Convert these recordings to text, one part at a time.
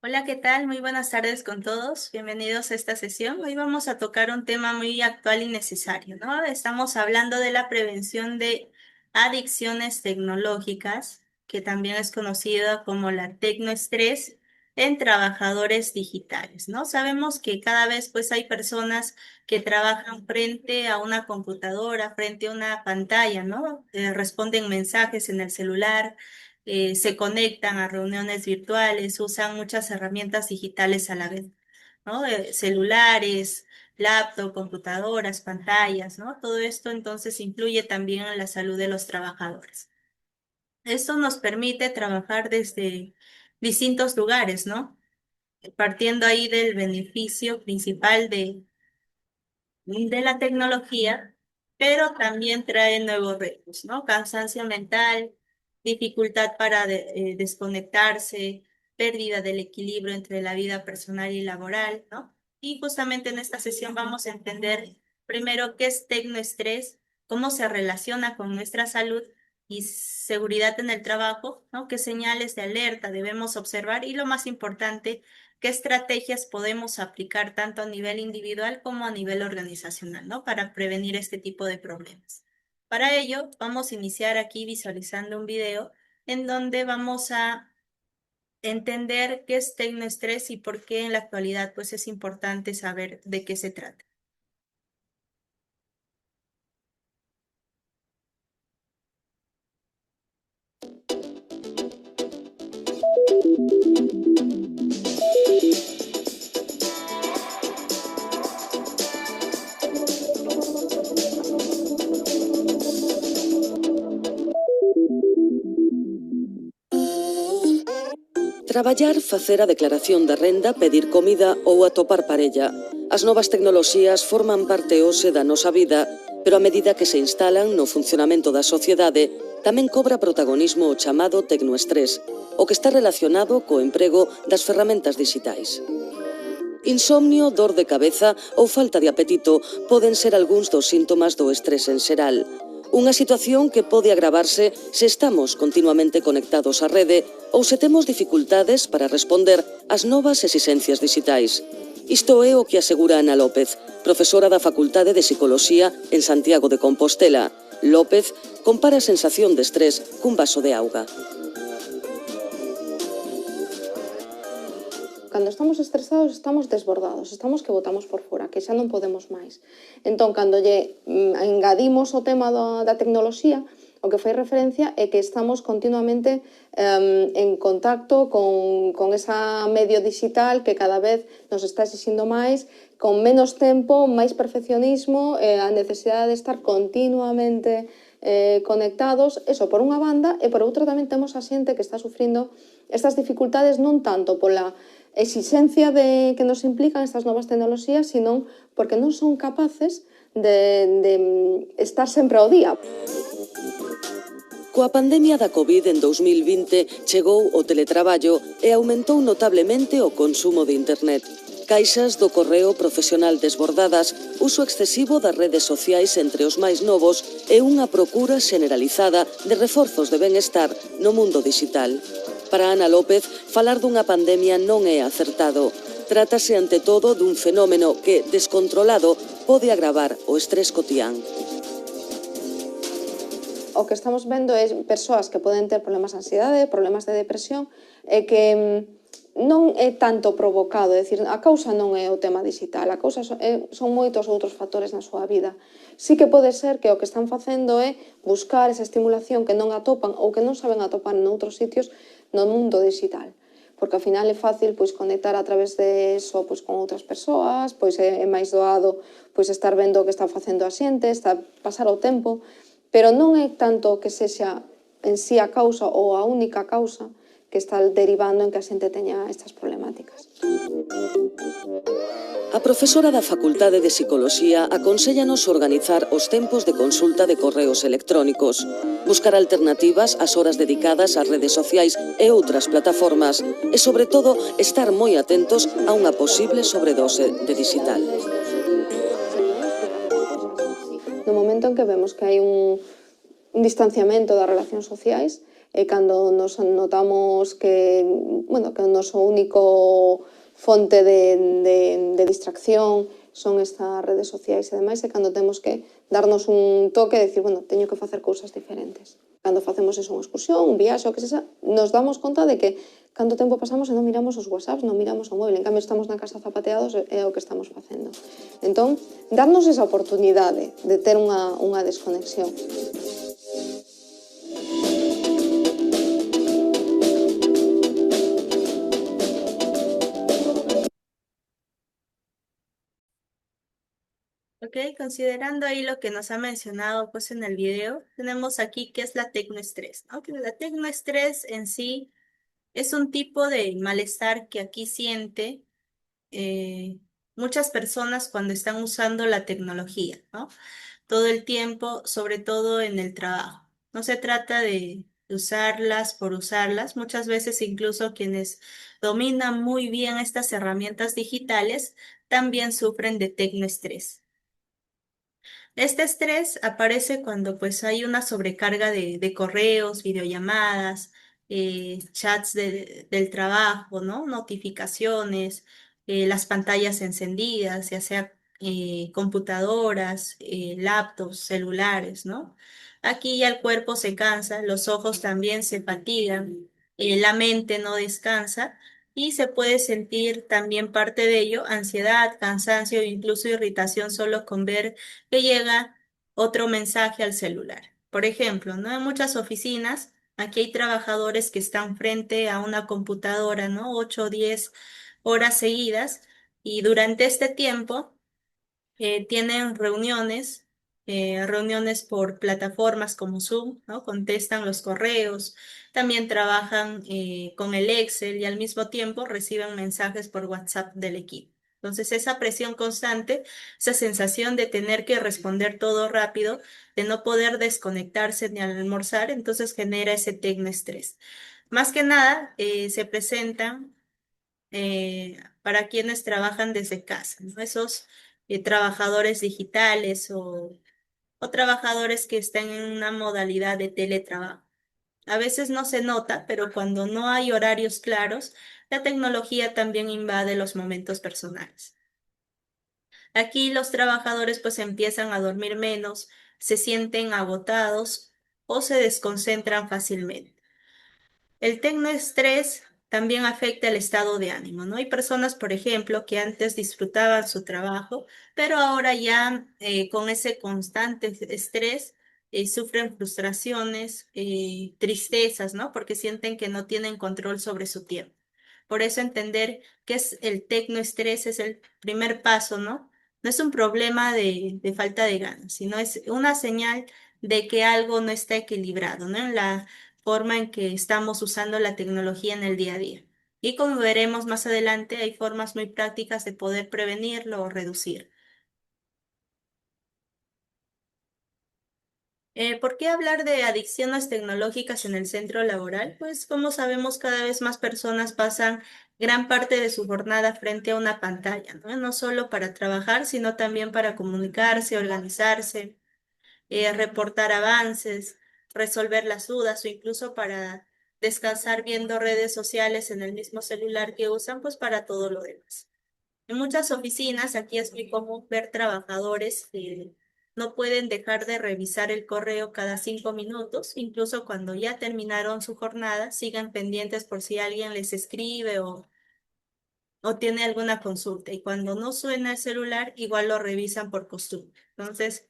Hola, ¿qué tal? Muy buenas tardes con todos. Bienvenidos a esta sesión. Hoy vamos a tocar un tema muy actual y necesario, ¿no? Estamos hablando de la prevención de adicciones tecnológicas, que también es conocida como la tecnoestrés en trabajadores digitales, ¿no? Sabemos que cada vez pues hay personas que trabajan frente a una computadora, frente a una pantalla, ¿no? Responden mensajes en el celular, se conectan a reuniones virtuales, usan muchas herramientas digitales a la vez, ¿no? Celulares, laptop, computadoras, pantallas, ¿no? Todo esto entonces influye también en la salud de los trabajadores. Esto nos permite trabajar desde distintos lugares, ¿no? Partiendo ahí del beneficio principal de la tecnología, pero también trae nuevos retos, ¿no? Cansancio mental, dificultad para desconectarse, pérdida del equilibrio entre la vida personal y laboral, ¿no? Y justamente en esta sesión vamos a entender primero qué es tecnoestrés, cómo se relaciona con nuestra salud y seguridad en el trabajo, ¿no? Qué señales de alerta debemos observar y lo más importante, qué estrategias podemos aplicar tanto a nivel individual como a nivel organizacional, ¿no? Para prevenir este tipo de problemas. Para ello, vamos a iniciar aquí visualizando un video en donde vamos a entender qué es tecnoestrés y por qué en la actualidad pues es importante saber de qué se trata. Traballar, facer a declaración da renda, pedir comida ou atopar parella. As novas tecnoloxías forman parte hoxe da nosa vida, pero a medida que se instalan no funcionamento da sociedade, tamén cobra protagonismo o chamado tecnoestrés, o que está relacionado co emprego das ferramentas digitais. Insomnio, dor de cabeza ou falta de apetito poden ser algúns dos síntomas do estrés en xeral. Unha situación que pode agravarse se estamos continuamente conectados á rede ou se temos dificultades para responder ás novas exixencias digitais. Isto é o que asegura Ana López, profesora da Facultade de Psicoloxía en Santiago de Compostela. López compara a sensación de estrés cun vaso de auga. Cando estamos estresados, estamos desbordados, estamos que botamos por fora, que xa non podemos máis. Entón, cando lle engadimos o tema da tecnoloxía, o que fai referencia é que estamos continuamente en contacto con esa medio digital que cada vez nos está exixindo máis, con menos tempo, máis perfeccionismo, a necesidade de estar continuamente conectados, eso por unha banda, e por outra tamén temos a xente que está sufrindo estas dificultades non tanto pola exixencia que nos implican estas novas tecnoloxías, sino porque non son capaces de estar sempre ao día. Coa pandemia da Covid en 2020 chegou o teletraballo e aumentou notablemente o consumo de internet. Caixas do correo profesional desbordadas, uso excesivo das redes sociais entre os máis novos e unha procura generalizada de reforzos de benestar no mundo digital. Para Ana López, falar dunha pandemia non é acertado. Trátase ante todo dun fenómeno que, descontrolado, pode agravar o estrés cotián. O que estamos vendo é persoas que poden ter problemas de ansiedade, problemas de depresión, e que non é tanto provocado, é dicir, a causa non é o tema digital, a causa son moitos outros factores na súa vida. Sí que pode ser que o que están facendo é buscar esa estimulación que non atopan ou que non saben atopar noutros sitios no mundo digital. Porque ao final é fácil conectar a través de eso con outras persoas, é máis doado estar vendo o que está facendo a xente, pasar o tempo, pero non é tanto que sexa en sí a causa ou a única causa que está derivando en que a xente teña estas problemáticas. A profesora da Facultade de Psicoloxía aconséllanos organizar os tempos de consulta de correos electrónicos, buscar alternativas ás horas dedicadas ás redes sociais e outras plataformas e, sobre todo, estar moi atentos a unha posible sobredose de digital. No momento en que vemos que hai un distanciamento das relacións sociais, e cando nos notamos que, bueno, que o noso único fonte de distracción son estas redes sociais e demais, e cando temos que darnos un toque e decir, bueno, teño que facer cousas diferentes. Cando facemos eso, unha excursión, un viaxe, o que sexa, nos damos conta de que canto tempo pasamos e non miramos os WhatsApps, non miramos o móvil, en cambio estamos na casa zapateados e é o que estamos facendo. Entón, darnos esa oportunidade de ter unha desconexión. Ok, considerando ahí lo que nos ha mencionado pues en el video, tenemos aquí qué es la tecnoestrés, ¿no? Que la tecnoestrés en sí es un tipo de malestar que aquí siente eh, muchas personas cuando están usando la tecnología, ¿no? Todo el tiempo, sobre todo en el trabajo. No se trata de usarlas por usarlas. Muchas veces incluso quienes dominan muy bien estas herramientas digitales también sufren de tecnoestrés. Este estrés aparece cuando pues hay una sobrecarga de correos, videollamadas, chats del trabajo, ¿no? Notificaciones, las pantallas encendidas, ya sea computadoras, laptops, celulares, ¿no? Aquí ya el cuerpo se cansa, los ojos también se fatigan, la mente no descansa y se puede sentir también parte de ello, ansiedad, cansancio e incluso irritación solo con ver que llega otro mensaje al celular. Por ejemplo, ¿no? En muchas oficinas, aquí hay trabajadores que están frente a una computadora, ¿no? 8 o 10 horas seguidas y durante este tiempo tienen reuniones por plataformas como Zoom, ¿no? Contestan los correos, también trabajan con el Excel y al mismo tiempo reciben mensajes por WhatsApp del equipo. Entonces, esa presión constante, esa sensación de tener que responder todo rápido, de no poder desconectarse ni al almorzar, entonces genera ese tecnoestrés. Más que nada, se presentan para quienes trabajan desde casa, ¿no? Esos trabajadores digitales o trabajadores que están en una modalidad de teletrabajo. A veces no se nota, pero cuando no hay horarios claros, la tecnología también invade los momentos personales. Aquí los trabajadores pues empiezan a dormir menos, se sienten agotados o se desconcentran fácilmente. El tecnoestrés también afecta el estado de ánimo, ¿no? Hay personas, por ejemplo, que antes disfrutaban su trabajo, pero ahora ya con ese constante estrés sufren frustraciones, tristezas, ¿no? Porque sienten que no tienen control sobre su tiempo. Por eso entender qué es el tecnoestrés es el primer paso, ¿no? No es un problema de falta de ganas, sino es una señal de que algo no está equilibrado, ¿no? En la forma en que estamos usando la tecnología en el día a día. Y como veremos más adelante, hay formas muy prácticas de poder prevenirlo o reducir. ¿Por qué hablar de adicciones tecnológicas en el centro laboral? Pues como sabemos, cada vez más personas pasan gran parte de su jornada frente a una pantalla, ¿no? No solo para trabajar, sino también para comunicarse, organizarse, reportar avances, resolver las dudas o incluso para descansar viendo redes sociales en el mismo celular que usan, pues para todo lo demás. En muchas oficinas aquí es muy común ver trabajadores que no pueden dejar de revisar el correo cada 5 minutos, incluso cuando ya terminaron su jornada, sigan pendientes por si alguien les escribe o tiene alguna consulta. Y cuando no suena el celular, igual lo revisan por costumbre. Entonces,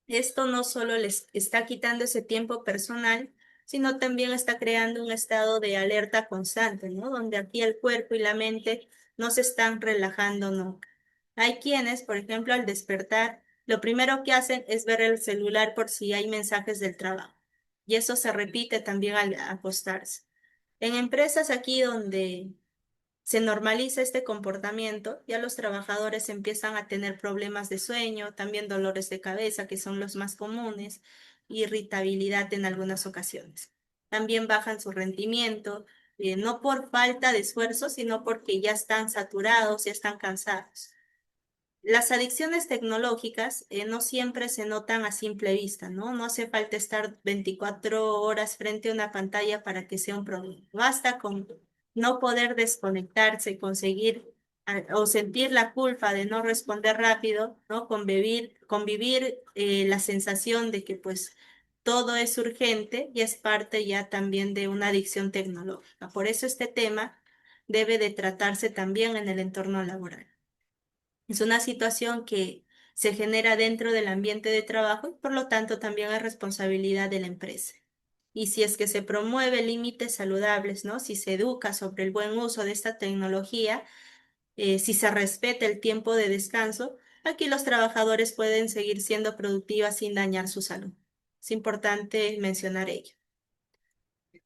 esto no solo les está quitando ese tiempo personal, sino también está creando un estado de alerta constante, ¿no? Donde aquí el cuerpo y la mente no se están relajando nunca. Hay quienes, por ejemplo, al despertar, lo primero que hacen es ver el celular por si hay mensajes del trabajo. Y eso se repite también al acostarse. En empresas aquí donde se normaliza este comportamiento, ya los trabajadores empiezan a tener problemas de sueño, también dolores de cabeza, que son los más comunes, irritabilidad en algunas ocasiones. También bajan su rendimiento, no por falta de esfuerzo, sino porque ya están saturados, ya están cansados. las adicciones tecnológicas no siempre se notan a simple vista, ¿no? No hace falta estar 24 horas frente a una pantalla para que sea un problema. Basta con no poder desconectarse, conseguir o sentir la culpa de no responder rápido, ¿no? Convivir la sensación de que pues todo es urgente y es parte ya también de una adicción tecnológica. Por eso este tema debe de tratarse también en el entorno laboral. Es una situación que se genera dentro del ambiente de trabajo y por lo tanto también es responsabilidad de la empresa. Y si es que se promueve límites saludables, ¿no? Si se educa sobre el buen uso de esta tecnología, si se respeta el tiempo de descanso, aquí los trabajadores pueden seguir siendo productivas sin dañar su salud. Es importante mencionar ello.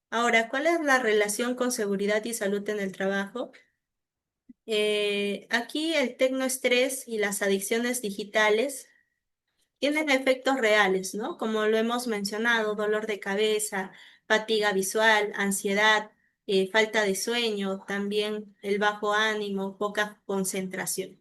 Ahora, ¿cuál es la relación con seguridad y salud en el trabajo? Aquí el tecnoestrés y las adicciones digitales tienen efectos reales, ¿no? Como lo hemos mencionado, dolor de cabeza, fatiga visual, ansiedad, falta de sueño, también el bajo ánimo, poca concentración.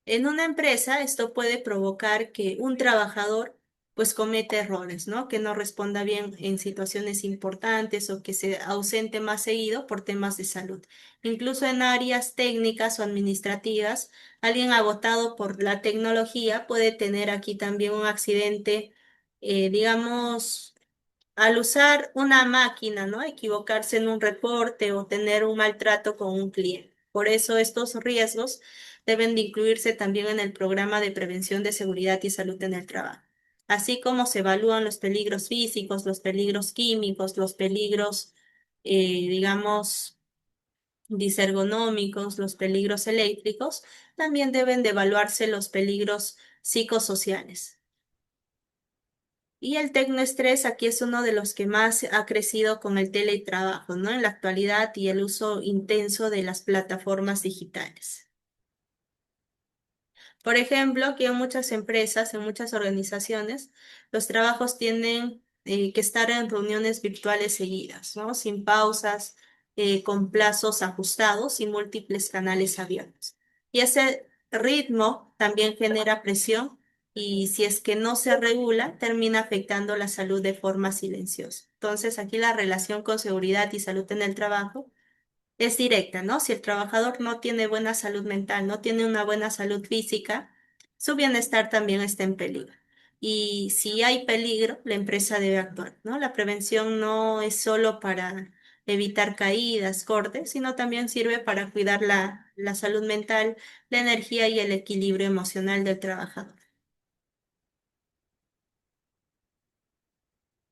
En una empresa esto puede provocar que un trabajador pues cometa errores, ¿no? Que no responda bien en situaciones importantes o que se ausente más seguido por temas de salud. Incluso en áreas técnicas o administrativas, alguien agotado por la tecnología puede tener aquí también un accidente, digamos, al usar una máquina, ¿no? Equivocarse en un reporte o tener un maltrato con un cliente. Por eso estos riesgos deben de incluirse también en el programa de prevención de seguridad y salud en el trabajo, así como se evalúan los peligros físicos, los peligros químicos, los peligros, digamos, disergonómicos, los peligros eléctricos, también deben de evaluarse los peligros psicosociales. Y el tecnoestrés aquí es uno de los que más ha crecido con el teletrabajo, ¿no? En la actualidad y el uso intenso de las plataformas digitales. Por ejemplo, que en muchas empresas, en muchas organizaciones, los trabajos tienen que estar en reuniones virtuales seguidas, ¿no? Sin pausas, con plazos ajustados y múltiples canales abiertos. Y ese ritmo también genera presión y si es que no se regula, termina afectando la salud de forma silenciosa. Entonces, aquí la relación con seguridad y salud en el trabajo es directa, ¿no? Si el trabajador no tiene buena salud mental, no tiene una buena salud física, su bienestar también está en peligro. Y si hay peligro, la empresa debe actuar, ¿no? La prevención no es solo para evitar caídas, cortes, sino también sirve para cuidar la salud mental, la energía y el equilibrio emocional del trabajador.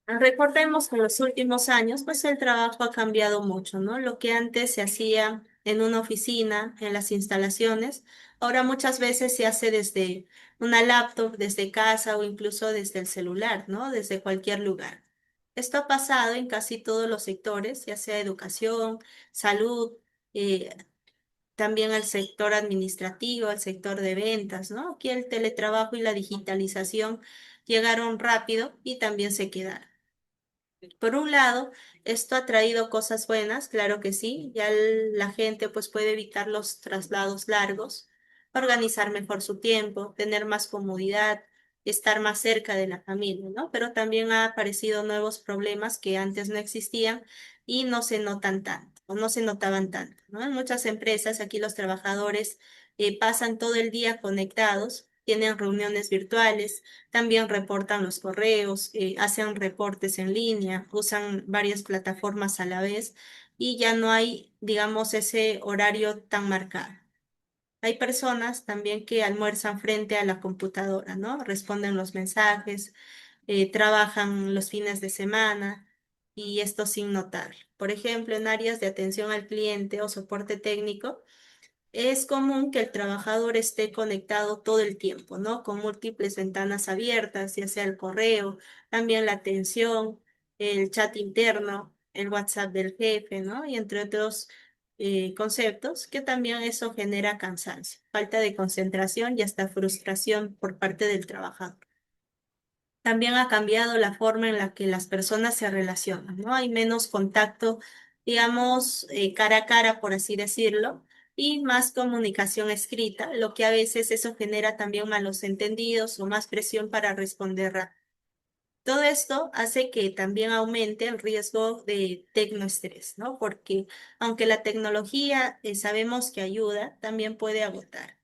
Recordemos que en los últimos años, pues el trabajo ha cambiado mucho, ¿no? Lo que antes se hacía en una oficina, en las instalaciones, ahora muchas veces se hace desde una laptop, desde casa o incluso desde el celular, ¿no? Desde cualquier lugar. Esto ha pasado en casi todos los sectores, ya sea educación, salud, eh, también al sector administrativo, al sector de ventas, ¿no? Aquí el teletrabajo y la digitalización llegaron rápido y también se quedaron. Por un lado, esto ha traído cosas buenas, claro que sí, ya la gente pues puede evitar los traslados largos, organizar mejor su tiempo, tener más comodidad, estar más cerca de la familia, ¿no? Pero también ha aparecido nuevos problemas que antes no existían y no se notan tanto, o no se notaban tanto, ¿no? En muchas empresas aquí los trabajadores pasan todo el día conectados, tienen reuniones virtuales, también reportan los correos, hacen reportes en línea, usan varias plataformas a la vez y ya no hay, digamos, ese horario tan marcado. Hay personas también que almuerzan frente a la computadora, ¿no? Responden los mensajes, trabajan los fines de semana y esto sin notar. Por ejemplo, en áreas de atención al cliente o soporte técnico, es común que el trabajador esté conectado todo el tiempo, ¿no? Con múltiples ventanas abiertas, ya sea el correo, también la atención, el chat interno, el WhatsApp del jefe, ¿no? Y entre otros conceptos, que también eso genera cansancio, falta de concentración y hasta frustración por parte del trabajador. También ha cambiado la forma en la que las personas se relacionan, ¿no? Hay menos contacto, digamos, cara a cara, por así decirlo, y más comunicación escrita, lo que a veces eso genera también malos entendidos o más presión para responder rápido. Todo esto hace que también aumente el riesgo de tecnoestrés, ¿no? Porque aunque la tecnología sabemos que ayuda, también puede agotar.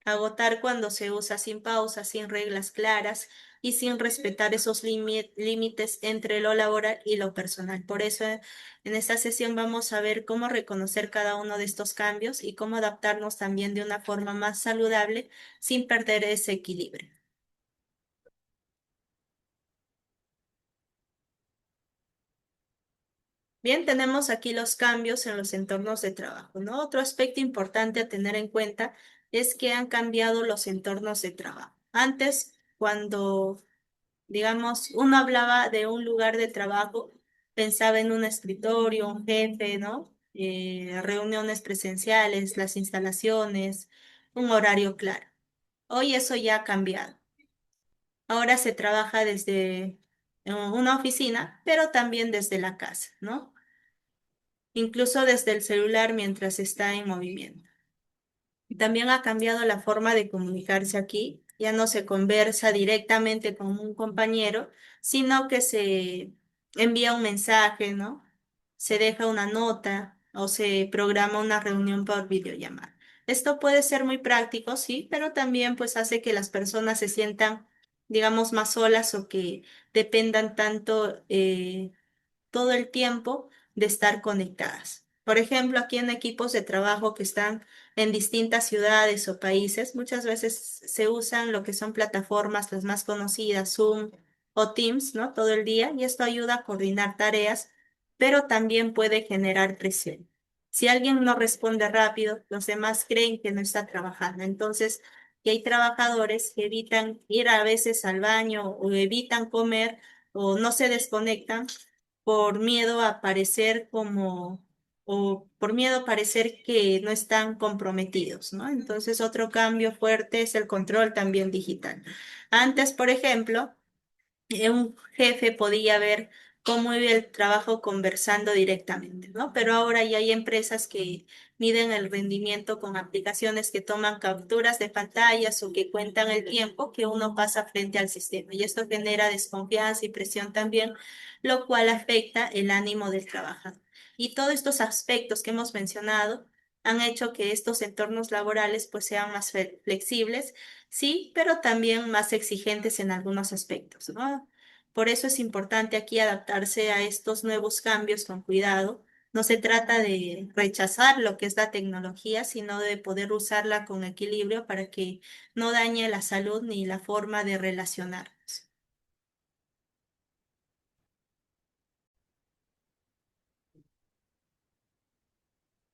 Agotar cuando se usa sin pausa, sin reglas claras y sin respetar esos límites entre lo laboral y lo personal. Por eso, en esta sesión vamos a ver cómo reconocer cada uno de estos cambios y cómo adaptarnos también de una forma más saludable sin perder ese equilibrio. Bien, tenemos aquí los cambios en los entornos de trabajo, ¿no? Otro aspecto importante a tener en cuenta es que han cambiado los entornos de trabajo. Antes, cuando, digamos, uno hablaba de un lugar de trabajo, pensaba en un escritorio, un jefe, ¿no? Reuniones presenciales, las instalaciones, un horario claro. Hoy eso ya ha cambiado. Ahora se trabaja desde una oficina, pero también desde la casa, ¿no? Incluso desde el celular mientras está en movimiento. También ha cambiado la forma de comunicarse aquí. Ya no se conversa directamente con un compañero, sino que se envía un mensaje, ¿no? Se deja una nota o se programa una reunión por videollamada. Esto puede ser muy práctico, sí, pero también pues hace que las personas se sientan, digamos, más solas o que dependan tanto todo el tiempo de estar conectadas. Por ejemplo, aquí en equipos de trabajo que están en distintas ciudades o países, muchas veces se usan lo que son plataformas las más conocidas, Zoom o Teams, ¿no? Todo el día, y esto ayuda a coordinar tareas, pero también puede generar presión. Si alguien no responde rápido, los demás creen que no está trabajando. Entonces, que hay trabajadores que evitan ir a veces al baño o evitan comer o no se desconectan por miedo a parecer como, o por miedo a parecer que no están comprometidos, ¿no? Entonces, otro cambio fuerte es el control también digital. Antes, por ejemplo, un jefe podía ver cómo iba el trabajo conversando directamente, ¿no? Pero ahora ya hay empresas que miden el rendimiento con aplicaciones que toman capturas de pantallas o que cuentan el tiempo que uno pasa frente al sistema. Y esto genera desconfianza y presión también, lo cual afecta el ánimo del trabajador. Y todos estos aspectos que hemos mencionado han hecho que estos entornos laborales pues sean más flexibles. Sí, pero también más exigentes en algunos aspectos, ¿no? Por eso es importante aquí adaptarse a estos nuevos cambios con cuidado. No se trata de rechazar lo que es la tecnología, sino de poder usarla con equilibrio para que no dañe la salud ni la forma de relacionarnos.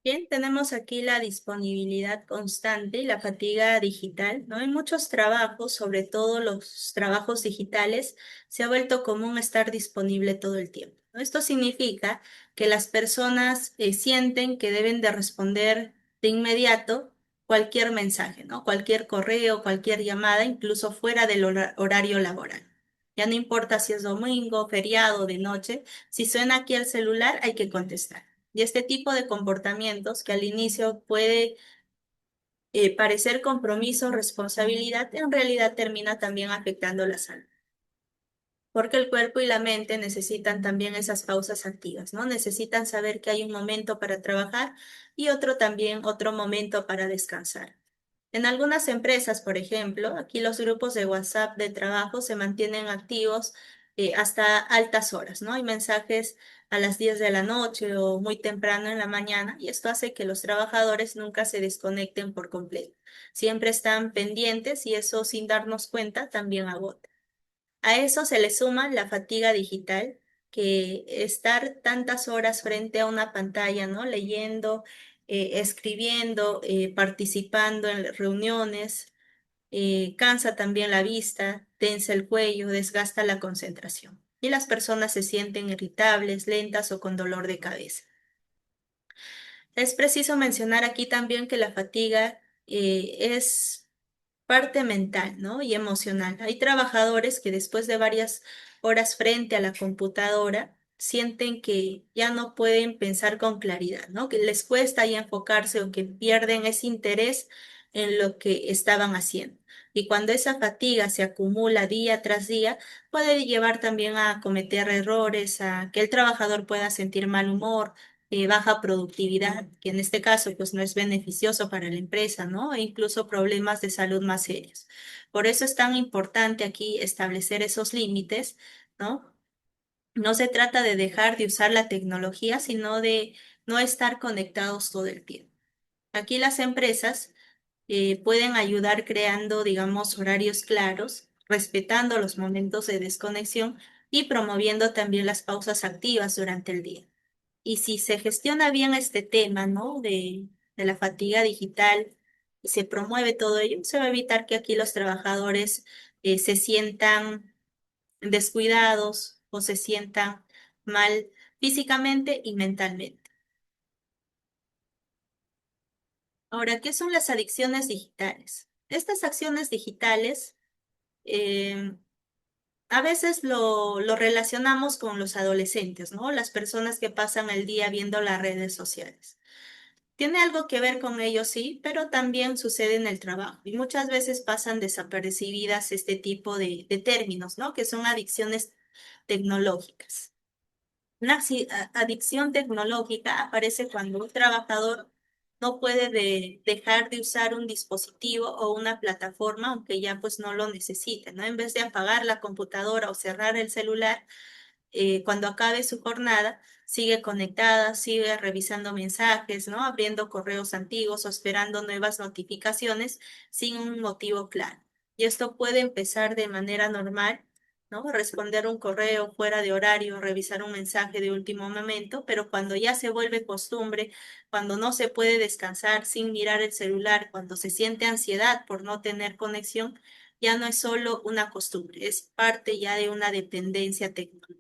Bien, tenemos aquí la disponibilidad constante y la fatiga digital, ¿no? En muchos trabajos, sobre todo los trabajos digitales, se ha vuelto común estar disponible todo el tiempo, ¿no? Esto significa que las personas sienten que deben de responder de inmediato cualquier mensaje, ¿no? Cualquier correo, cualquier llamada, incluso fuera del horario laboral. Ya no importa si es domingo, feriado, de noche, si suena aquí el celular, hay que contestar. Y este tipo de comportamientos que al inicio puede parecer compromiso, responsabilidad, en realidad termina también afectando la salud. Porque el cuerpo y la mente necesitan también esas pausas activas, ¿no? Necesitan saber que hay un momento para trabajar y otro también, otro momento para descansar. En algunas empresas, por ejemplo, aquí los grupos de WhatsApp de trabajo se mantienen activos hasta altas horas, ¿no? Hay mensajes a las 10 de la noche o muy temprano en la mañana y esto hace que los trabajadores nunca se desconecten por completo. Siempre están pendientes y eso sin darnos cuenta también agota. A eso se le suma la fatiga digital, que estar tantas horas frente a una pantalla, ¿no? Leyendo, escribiendo, participando en reuniones, cansa también la vista, tensa el cuello, desgasta la concentración. Y las personas se sienten irritables, lentas o con dolor de cabeza. Es preciso mencionar aquí también que la fatiga es parte mental, ¿no? Y emocional. Hay trabajadores que después de varias horas frente a la computadora sienten que ya no pueden pensar con claridad, ¿no? Que les cuesta ya enfocarse o que pierden ese interés en lo que estaban haciendo. Y cuando esa fatiga se acumula día tras día, puede llevar también a cometer errores, a que el trabajador pueda sentir mal humor, baja productividad, que en este caso pues no es beneficioso para la empresa, ¿no? E incluso problemas de salud más serios. Por eso es tan importante aquí establecer esos límites, ¿no? No se trata de dejar de usar la tecnología, sino de no estar conectados todo el tiempo. Aquí las empresas pueden ayudar creando, digamos, horarios claros, respetando los momentos de desconexión y promoviendo también las pausas activas durante el día. Y si se gestiona bien este tema, ¿no? De la fatiga digital y se promueve todo ello, se va a evitar que aquí los trabajadores se sientan descuidados o se sientan mal físicamente y mentalmente. Ahora, ¿qué son las adicciones digitales? Estas acciones digitales eh, a veces lo relacionamos con los adolescentes, ¿no? Las personas que pasan el día viendo las redes sociales. Tiene algo que ver con ello, sí, pero también sucede en el trabajo y muchas veces pasan desapercibidas este tipo de términos, ¿no? Que son adicciones tecnológicas. Una adicción tecnológica aparece cuando un trabajador no puede dejar de usar un dispositivo o una plataforma, aunque ya pues no lo necesite, ¿no? En vez de apagar la computadora o cerrar el celular, cuando acabe su jornada, sigue conectada, sigue revisando mensajes, ¿no? Abriendo correos antiguos o esperando nuevas notificaciones sin un motivo claro. Y esto puede empezar de manera normal, ¿no? Responder un correo fuera de horario, revisar un mensaje de último momento, pero cuando ya se vuelve costumbre, cuando no se puede descansar sin mirar el celular, cuando se siente ansiedad por no tener conexión, ya no es solo una costumbre, es parte ya de una dependencia tecnológica.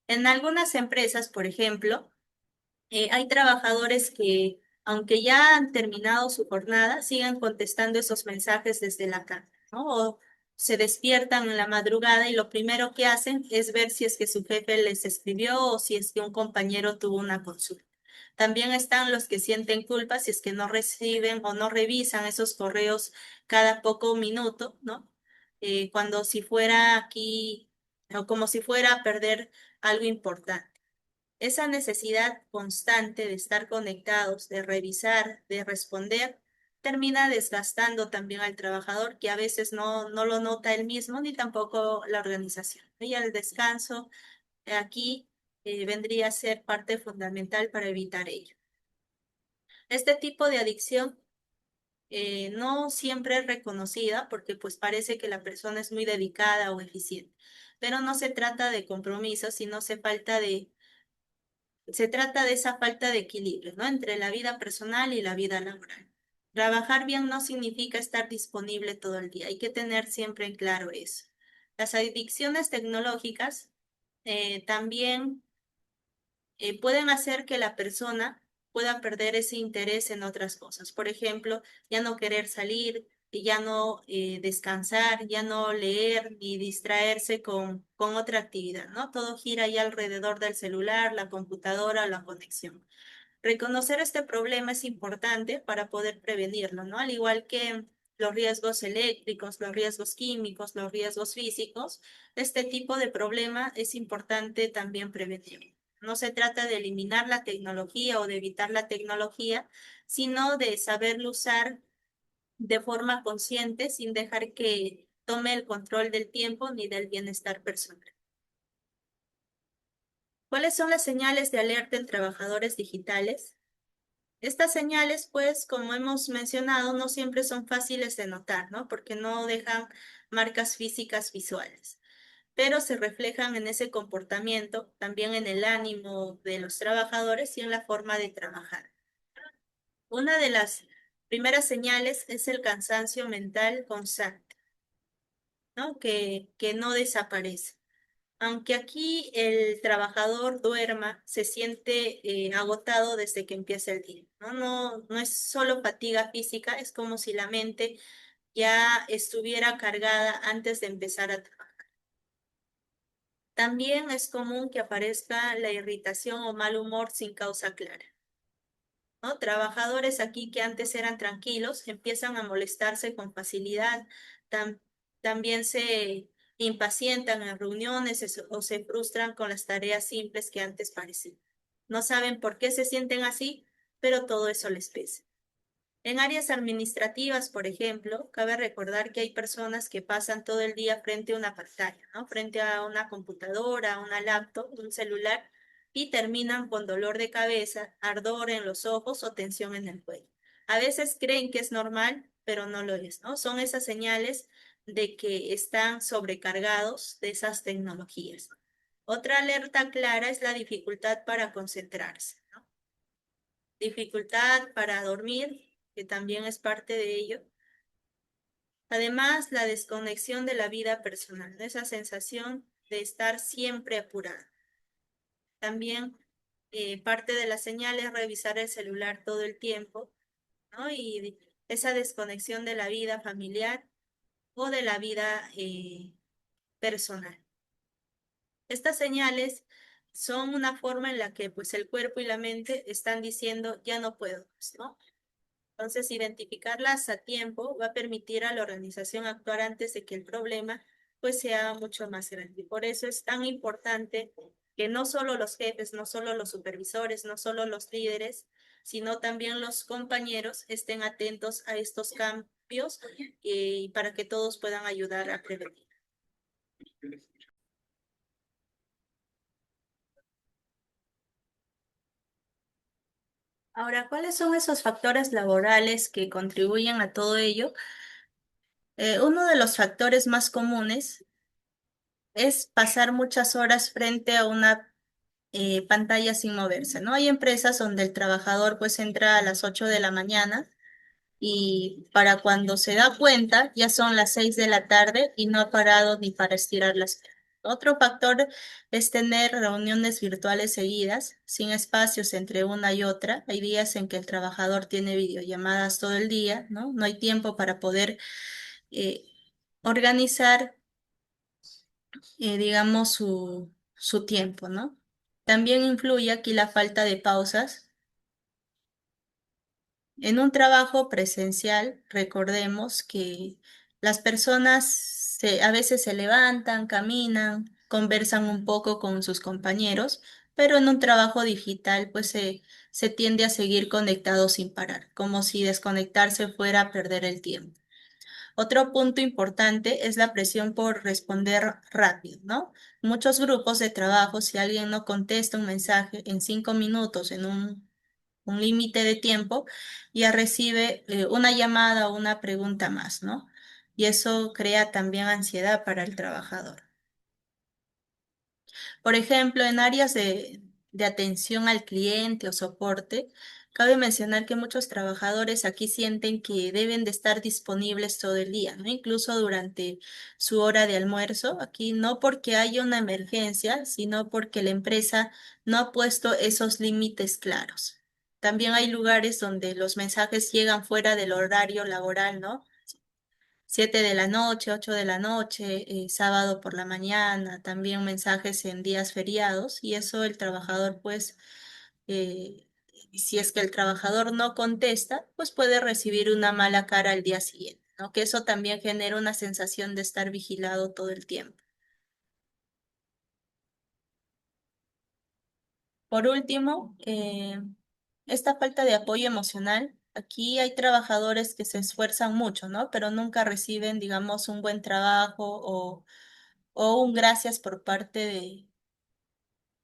En algunas empresas, por ejemplo, hay trabajadores que, aunque ya han terminado su jornada, siguen contestando esos mensajes desde la cama, ¿no? O se despiertan en la madrugada y lo primero que hacen es ver si es que su jefe les escribió o si es que un compañero tuvo una consulta. También están los que sienten culpa si es que no reciben o no revisan esos correos cada poco minuto, ¿no? Cuando si fuera aquí, o como si fuera a perder algo importante. Esa necesidad constante de estar conectados, de revisar, de responder, termina desgastando también al trabajador, que a veces no lo nota él mismo ni tampoco la organización. Y el descanso aquí vendría a ser parte fundamental para evitar ello. Este tipo de adicción no siempre es reconocida porque pues parece que la persona es muy dedicada o eficiente, pero no se trata de compromiso, sino se trata de esa falta de equilibrio, ¿no? Entre la vida personal y la vida laboral. Trabajar bien no significa estar disponible todo el día, hay que tener siempre en claro eso. Las adicciones tecnológicas también pueden hacer que la persona pueda perder ese interés en otras cosas. Por ejemplo, ya no querer salir, ya no descansar, ya no leer ni distraerse con otra actividad, ¿no? Todo gira ya alrededor del celular, la computadora, la conexión. Reconocer este problema es importante para poder prevenirlo, ¿no? Al igual que los riesgos eléctricos, los riesgos químicos, los riesgos físicos, este tipo de problema es importante también prevenirlo. No se trata de eliminar la tecnología o de evitar la tecnología, sino de saberlo usar de forma consciente sin dejar que tome el control del tiempo ni del bienestar personal. ¿Cuáles son las señales de alerta en trabajadores digitales? Estas señales, pues, como hemos mencionado, no siempre son fáciles de notar, ¿no? Porque no dejan marcas físicas visuales, pero se reflejan en ese comportamiento, también en el ánimo de los trabajadores y en la forma de trabajar. Una de las primeras señales es el cansancio mental constante, ¿no? Que no desaparece. Aunque aquí el trabajador duerma, se siente agotado desde que empieza el día, ¿no? No es solo fatiga física, es como si la mente ya estuviera cargada antes de empezar a trabajar. También es común que aparezca la irritación o mal humor sin causa clara, ¿no? Trabajadores aquí que antes eran tranquilos empiezan a molestarse con facilidad, tam- también se impacientan en reuniones o se frustran con las tareas simples que antes parecían. No saben por qué se sienten así, pero todo eso les pesa. En áreas administrativas, por ejemplo, cabe recordar que hay personas que pasan todo el día frente a una pantalla, ¿no? Frente a una computadora, una laptop, un celular, y terminan con dolor de cabeza, ardor en los ojos o tensión en el cuello. A veces creen que es normal, pero no lo es, ¿no? Son esas señales de que están sobrecargados de esas tecnologías. Otra alerta clara es la dificultad para concentrarse, ¿no? Dificultad para dormir, que también es parte de ello. Además, la desconexión de la vida personal, ¿no? Esa sensación de estar siempre apurada. También parte de la señal es revisar el celular todo el tiempo, ¿no? Y esa desconexión de la vida familiar o de la vida personal. Estas señales son una forma en la que pues el cuerpo y la mente están diciendo ya no puedo más, ¿no? Entonces, identificarlas a tiempo va a permitir a la organización actuar antes de que el problema pues sea mucho más grande. Y por eso es tan importante que no solo los jefes, no solo los supervisores, no solo los líderes, sino también los compañeros estén atentos a estos cambios y para que todos puedan ayudar a prevenir. Ahora, ¿cuáles son esos factores laborales que contribuyen a todo ello? Uno de los factores más comunes es pasar muchas horas frente a una pantalla sin moverse, ¿no? Hay empresas donde el trabajador pues entra a las 8 de la mañana y para cuando se da cuenta ya son las 6 de la tarde y no ha parado ni para estirar las piernas. Otro factor es tener reuniones virtuales seguidas, sin espacios entre una y otra. Hay días en que el trabajador tiene videollamadas todo el día, ¿no? No hay tiempo para poder eh, organizar digamos, su tiempo, ¿no? También influye aquí la falta de pausas. En un trabajo presencial, recordemos que las personas a veces se levantan, caminan, conversan un poco con sus compañeros, pero en un trabajo digital, pues se tiende a seguir conectado sin parar, como si desconectarse fuera a perder el tiempo. Otro punto importante es la presión por responder rápido, ¿no? Muchos grupos de trabajo, si alguien no contesta un mensaje en 5 minutos, en un límite de tiempo, ya recibe una llamada o una pregunta más, ¿no? Y eso crea también ansiedad para el trabajador. Por ejemplo, en áreas de atención al cliente o soporte, cabe mencionar que muchos trabajadores aquí sienten que deben de estar disponibles todo el día, ¿no? Incluso durante su hora de almuerzo, aquí no porque haya una emergencia, sino porque la empresa no ha puesto esos límites claros. También hay lugares donde los mensajes llegan fuera del horario laboral, ¿no? 7 de la noche, 8 de la noche, sábado por la mañana, también mensajes en días feriados y eso el trabajador pues, eh, si es que el trabajador no contesta, pues puede recibir una mala cara al día siguiente, ¿no? Que eso también genera una sensación de estar vigilado todo el tiempo. Por último, esta falta de apoyo emocional. Aquí hay trabajadores que se esfuerzan mucho, ¿no? Pero nunca reciben, digamos, un buen trabajo o un gracias por parte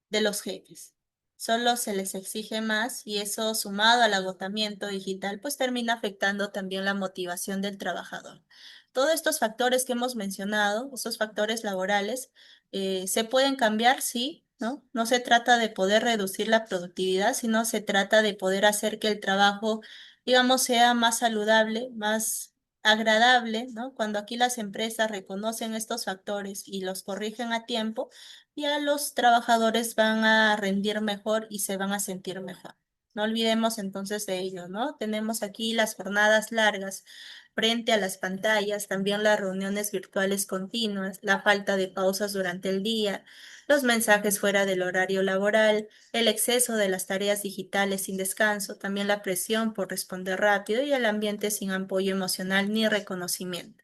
de los jefes. Solo se les exige más y eso sumado al agotamiento digital, pues termina afectando también la motivación del trabajador. Todos estos factores que hemos mencionado, estos factores laborales, se pueden cambiar, sí, ¿no? No se trata de poder reducir la productividad, sino se trata de poder hacer que el trabajo, digamos, sea más saludable, más agradable, ¿no? Cuando aquí las empresas reconocen estos factores y los corrigen a tiempo, ya los trabajadores van a rendir mejor y se van a sentir mejor. No olvidemos entonces de ello, ¿no? Tenemos aquí las jornadas largas, frente a las pantallas, también las reuniones virtuales continuas, la falta de pausas durante el día, los mensajes fuera del horario laboral, el exceso de las tareas digitales sin descanso, también la presión por responder rápido y el ambiente sin apoyo emocional ni reconocimiento.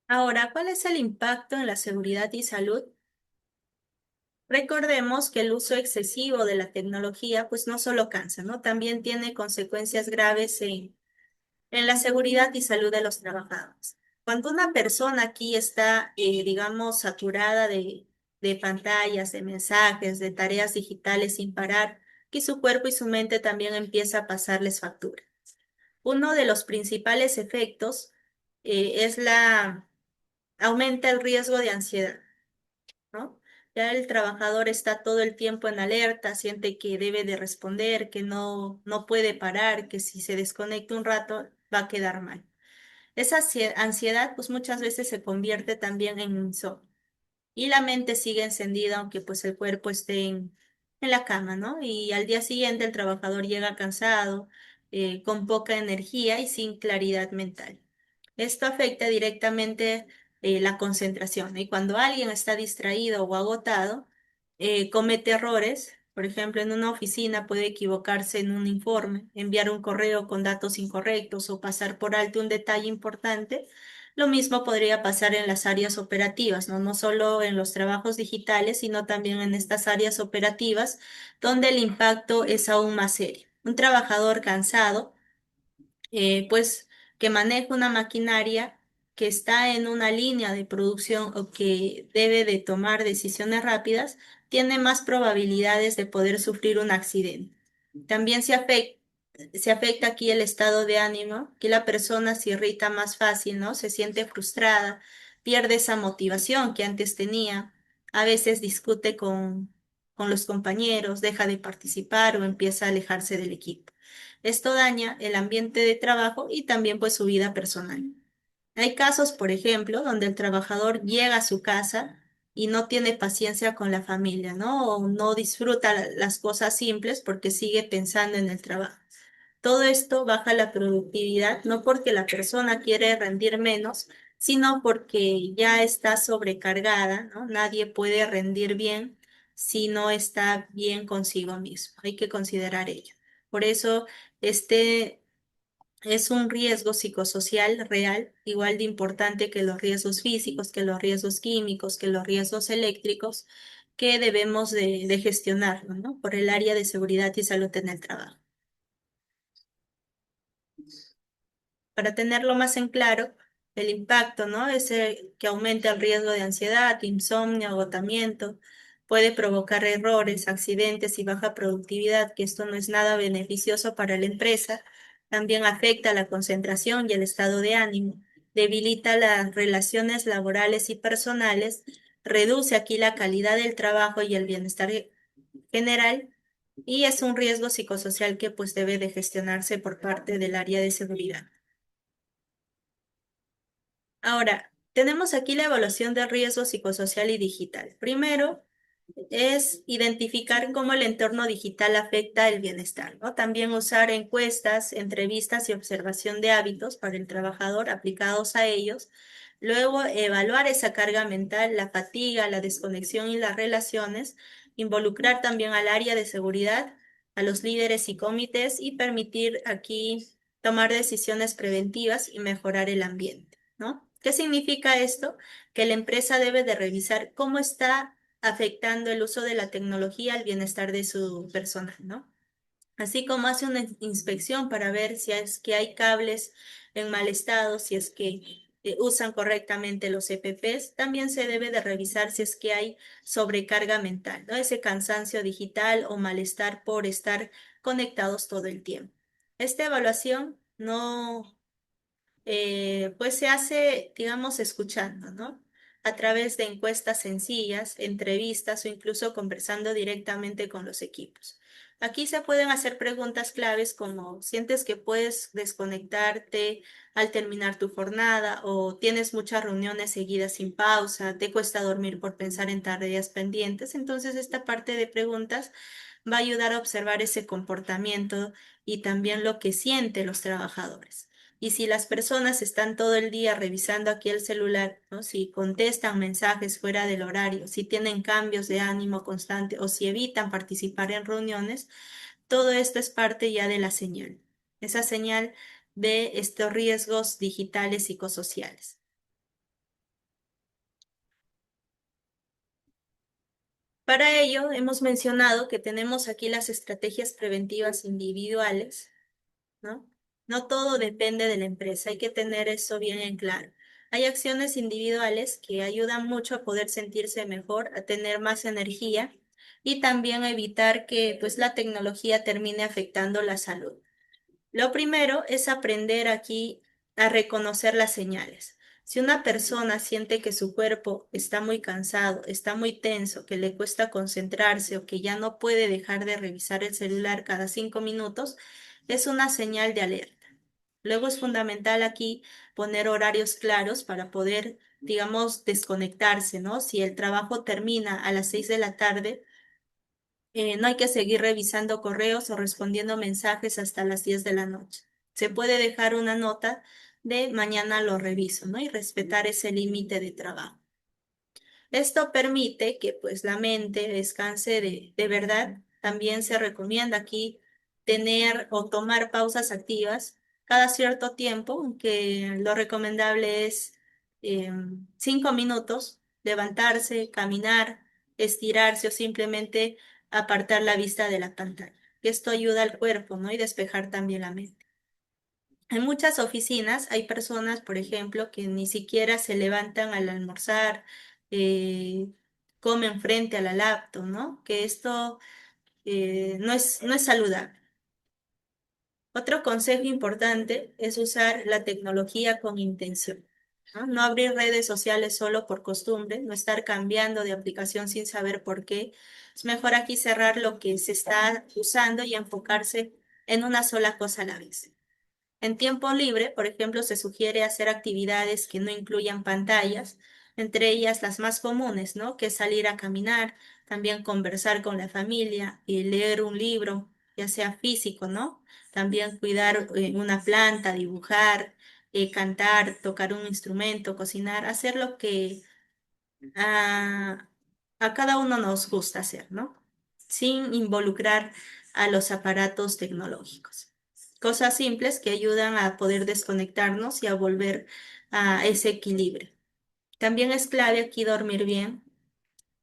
Ahora, ¿cuál es el impacto en la seguridad y salud? Recordemos que el uso excesivo de la tecnología, pues no solo cansa, ¿no? También tiene consecuencias graves en la seguridad y salud de los trabajadores. Cuando una persona aquí está, digamos, saturada de pantallas, de mensajes, de tareas digitales sin parar, que su cuerpo y su mente también empieza a pasarles factura. Uno de los principales efectos es aumenta el riesgo de ansiedad, ¿no? Ya el trabajador está todo el tiempo en alerta, siente que debe de responder, que no puede parar, que si se desconecta un rato va a quedar mal. Esa ansiedad, pues muchas veces se convierte también en insomnio. Y la mente sigue encendida, aunque pues el cuerpo esté en la cama, ¿no? Y al día siguiente el trabajador llega cansado, con poca energía y sin claridad mental. Esto afecta directamente la concentración. Y cuando alguien está distraído o agotado, comete errores. Por ejemplo, en una oficina puede equivocarse en un informe, enviar un correo con datos incorrectos o pasar por alto un detalle importante. Lo mismo podría pasar en las áreas operativas, ¿no? No solo en los trabajos digitales, sino también en estas áreas operativas, donde el impacto es aún más serio. Un trabajador cansado pues que maneja una maquinaria que está en una línea de producción o que debe de tomar decisiones rápidas, tiene más probabilidades de poder sufrir un accidente. También se afecta aquí el estado de ánimo, que la persona se irrita más fácil, ¿no? Se siente frustrada, pierde esa motivación que antes tenía, a veces discute con los compañeros, deja de participar o empieza a alejarse del equipo. Esto daña el ambiente de trabajo y también pues su vida personal. Hay casos, por ejemplo, donde el trabajador llega a su casa y no tiene paciencia con la familia, ¿no? O no disfruta las cosas simples porque sigue pensando en el trabajo. Todo esto baja la productividad, no porque la persona quiere rendir menos, sino porque ya está sobrecargada, ¿no? Nadie puede rendir bien si no está bien consigo mismo. Hay que considerar ello. Por eso, este es un riesgo psicosocial real, igual de importante que los riesgos físicos, que los riesgos químicos, que los riesgos eléctricos, que debemos de gestionarlo, ¿no? Por el área de seguridad y salud en el trabajo. Para tenerlo más en claro, el impacto, ¿no? Es que aumenta el riesgo de ansiedad, insomnio, agotamiento, puede provocar errores, accidentes y baja productividad, que esto no es nada beneficioso para la empresa. También afecta la concentración y el estado de ánimo, debilita las relaciones laborales y personales, reduce aquí la calidad del trabajo y el bienestar general, y es un riesgo psicosocial que pues debe de gestionarse por parte del área de seguridad. Ahora, tenemos aquí la evaluación de riesgo psicosocial y digital. Primero, es identificar cómo el entorno digital afecta el bienestar, ¿no? También usar encuestas, entrevistas y observación de hábitos para el trabajador aplicados a ellos. Luego, evaluar esa carga mental, la fatiga, la desconexión y las relaciones. Involucrar también al área de seguridad, a los líderes y comités y permitir aquí tomar decisiones preventivas y mejorar el ambiente, ¿no? ¿Qué significa esto? Que la empresa debe de revisar cómo está afectando el uso de la tecnología al bienestar de su personal, ¿no? Así como hace una inspección para ver si es que hay cables en mal estado, si es que usan correctamente los EPPs, también se debe de revisar si es que hay sobrecarga mental, ¿no? Ese cansancio digital o malestar por estar conectados todo el tiempo. Esta evaluación no pues se hace, digamos, escuchando, ¿no? A través de encuestas sencillas, entrevistas o incluso conversando directamente con los equipos. Aquí se pueden hacer preguntas claves como ¿sientes que puedes desconectarte al terminar tu jornada o tienes muchas reuniones seguidas sin pausa, te cuesta dormir por pensar en tareas pendientes? Entonces, esta parte de preguntas va a ayudar a observar ese comportamiento y también lo que sienten los trabajadores. Y si las personas están todo el día revisando aquí el celular, ¿no? Si contestan mensajes fuera del horario, si tienen cambios de ánimo constante o si evitan participar en reuniones, todo esto es parte ya de la señal. Esa señal de estos riesgos digitales psicosociales. Para ello, hemos mencionado que tenemos aquí las estrategias preventivas individuales, ¿no? No todo depende de la empresa, hay que tener eso bien en claro. Hay acciones individuales que ayudan mucho a poder sentirse mejor, a tener más energía y también a evitar que pues la tecnología termine afectando la salud. Lo primero es aprender aquí a reconocer las señales. Si una persona siente que su cuerpo está muy cansado, está muy tenso, que le cuesta concentrarse o que ya no puede dejar de revisar el celular cada 5 minutos, es una señal de alerta. Luego es fundamental aquí poner horarios claros para poder, digamos, desconectarse, ¿no? Si el trabajo termina a las 6 de la tarde, no hay que seguir revisando correos o respondiendo mensajes hasta las 10 de la noche. Se puede dejar una nota de mañana lo reviso, ¿no? Y respetar ese límite de trabajo. Esto permite que pues la mente descanse de verdad. También se recomienda aquí tener o tomar pausas activas cada cierto tiempo, aunque lo recomendable es 5 minutos, levantarse, caminar, estirarse o simplemente apartar la vista de la pantalla. Esto ayuda al cuerpo, ¿no? Y despejar también la mente. En muchas oficinas hay personas, por ejemplo, que ni siquiera se levantan al almorzar, eh, comen frente a la laptop, ¿no? Que esto no es saludable. Otro consejo importante es usar la tecnología con intención, ¿no? No abrir redes sociales solo por costumbre, no estar cambiando de aplicación sin saber por qué. Es mejor aquí cerrar lo que se está usando y enfocarse en una sola cosa a la vez. En tiempo libre, por ejemplo, se sugiere hacer actividades que no incluyan pantallas, entre ellas las más comunes, ¿no? Que es salir a caminar, también conversar con la familia y leer un libro, ya sea físico, ¿no? También cuidar una planta, dibujar, cantar, tocar un instrumento, cocinar, hacer lo que a, a cada uno nos gusta hacer, ¿no? Sin involucrar a los aparatos tecnológicos. Cosas simples que ayudan a poder desconectarnos y a volver a ese equilibrio. También es clave aquí dormir bien.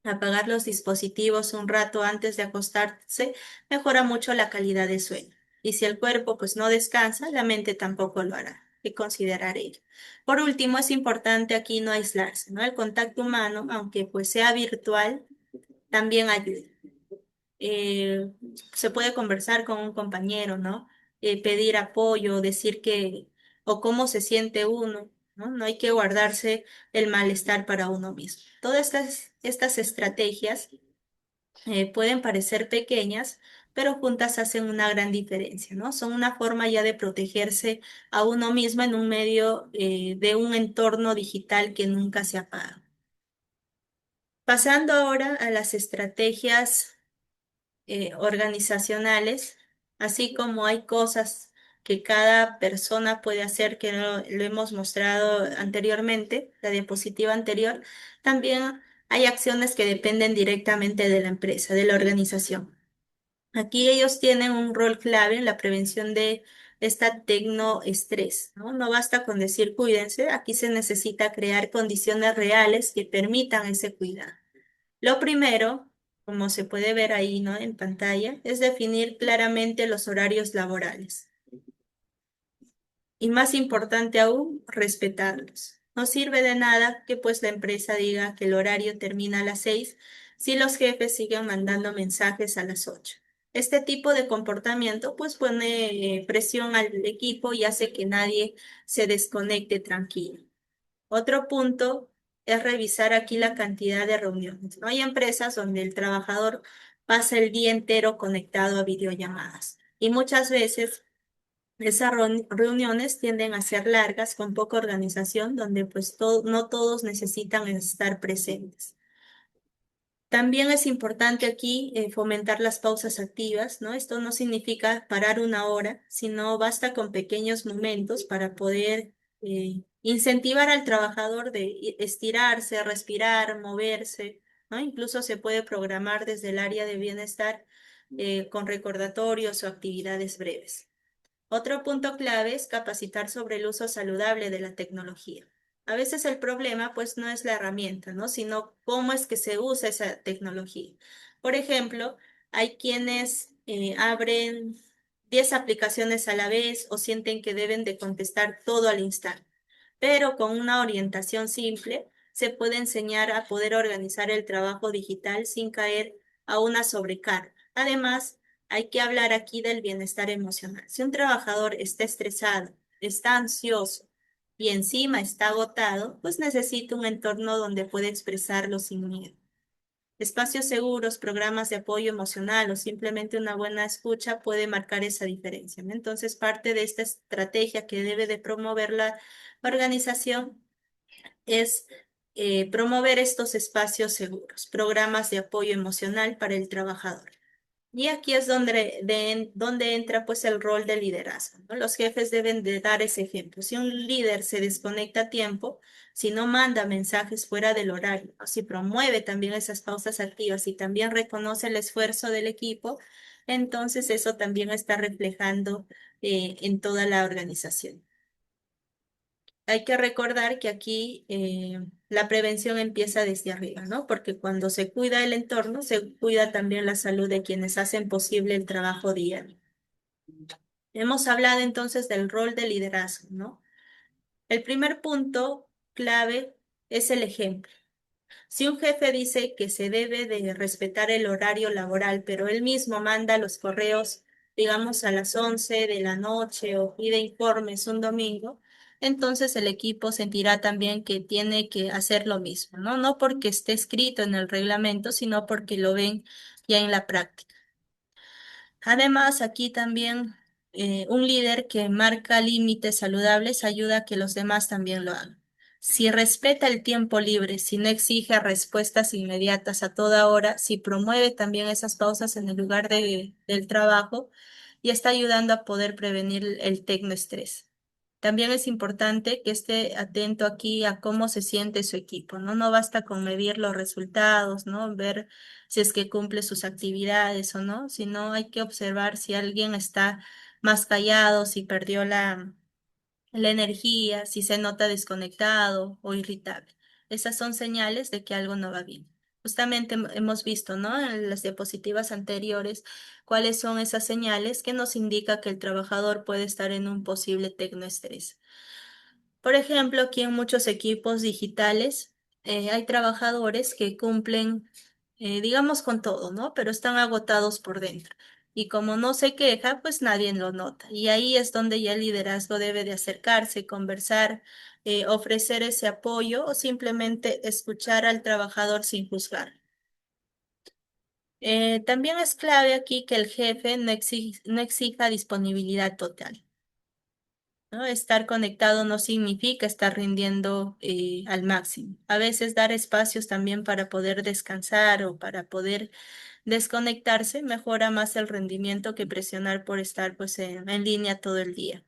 Apagar los dispositivos un rato antes de acostarse mejora mucho la calidad de sueño. Y si el cuerpo pues no descansa, la mente tampoco lo hará. Hay que considerar ello. Por último, es importante aquí no aislarse, ¿no? El contacto humano, aunque pues sea virtual, también ayuda. Eh, Se puede conversar con un compañero, ¿no? Pedir apoyo, decir que, o cómo se siente uno, ¿no? No hay que guardarse el malestar para uno mismo. Todas estas estrategias pueden parecer pequeñas, pero juntas hacen una gran diferencia, ¿no? Son una forma ya de protegerse a uno mismo en un medio de un entorno digital que nunca se apaga. Pasando ahora a las estrategias organizacionales, así como hay cosas que cada persona puede hacer, que lo hemos mostrado anteriormente, la diapositiva anterior, también hay acciones que dependen directamente de la empresa, de la organización. Aquí ellos tienen un rol clave en la prevención de esta tecnoestrés, ¿no? No basta con decir cuídense, aquí se necesita crear condiciones reales que permitan ese cuidado. Lo primero, como se puede ver ahí, ¿no? En pantalla, es definir claramente los horarios laborales. Y más importante aún, respetarlos. No sirve de nada que pues la empresa diga que el horario termina a las 6 si los jefes siguen mandando mensajes a las 8. Este tipo de comportamiento pues pone presión al equipo y hace que nadie se desconecte tranquilo. Otro punto es revisar aquí la cantidad de reuniones, ¿no? Hay empresas donde el trabajador pasa el día entero conectado a videollamadas. Y muchas veces esas reuniones tienden a ser largas, con poca organización, donde pues no todos necesitan estar presentes. También es importante aquí fomentar las pausas activas, ¿no? Esto no significa parar una hora, sino basta con pequeños momentos para poder incentivar al trabajador de estirarse, respirar, moverse, ¿no? Incluso se puede programar desde el área de bienestar con recordatorios o actividades breves. Otro punto clave es capacitar sobre el uso saludable de la tecnología. A veces el problema pues no es la herramienta, ¿no? Sino cómo es que se usa esa tecnología. Por ejemplo, hay quienes abren 10 aplicaciones a la vez o sienten que deben de contestar todo al instante. Pero con una orientación simple se puede enseñar a poder organizar el trabajo digital sin caer a una sobrecarga. Además, hay que hablar aquí del bienestar emocional. Si un trabajador está estresado, está ansioso y encima está agotado, pues necesita un entorno donde pueda expresarlo sin miedo. Espacios seguros, programas de apoyo emocional o simplemente una buena escucha puede marcar esa diferencia, ¿no? Entonces, parte de esta estrategia que debe de promover la organización es promover estos espacios seguros, programas de apoyo emocional para el trabajador. Y aquí es donde entra pues el rol de liderazgo, ¿no? Los jefes deben de dar ese ejemplo. Si un líder se desconecta a tiempo, si no manda mensajes fuera del horario, ¿no? Si promueve también esas pausas activas y también reconoce el esfuerzo del equipo, entonces eso también está reflejando en toda la organización. Hay que recordar que aquí la prevención empieza desde arriba, ¿no? Porque cuando se cuida el entorno, se cuida también la salud de quienes hacen posible el trabajo diario. Hemos hablado entonces del rol de liderazgo, ¿no? El primer punto clave es el ejemplo. Si un jefe dice que se debe de respetar el horario laboral, pero él mismo manda los correos, digamos, a las 11 de la noche o pide informes un domingo, entonces el equipo sentirá también que tiene que hacer lo mismo, ¿no? No porque esté escrito en el reglamento, sino porque lo ven ya en la práctica. Además, aquí también un líder que marca límites saludables ayuda a que los demás también lo hagan. Si respeta el tiempo libre, si no exige respuestas inmediatas a toda hora, si promueve también esas pausas en el lugar del trabajo y está ayudando a poder prevenir el tecnoestrés. También es importante que esté atento aquí a cómo se siente su equipo, ¿no? No basta con medir los resultados, ¿no? Ver si es que cumple sus actividades o no, sino hay que observar si alguien está más callado, si perdió la energía, si se nota desconectado o irritable. Esas son señales de que algo no va bien. Justamente hemos visto, ¿no? En las diapositivas anteriores cuáles son esas señales que nos indica que el trabajador puede estar en un posible tecnoestrés. Por ejemplo, aquí en muchos equipos digitales hay trabajadores que cumplen, digamos, con todo, ¿no? Pero están agotados por dentro. Y como no se queja, pues nadie lo nota. Y ahí es donde ya el liderazgo debe de acercarse, conversar, ofrecer ese apoyo o simplemente escuchar al trabajador sin juzgar. También es clave aquí que el jefe no exija disponibilidad total, ¿no? Estar conectado no significa estar rindiendo al máximo. A veces dar espacios también para poder descansar o para poder desconectarse mejora más el rendimiento que presionar por estar pues en línea todo el día.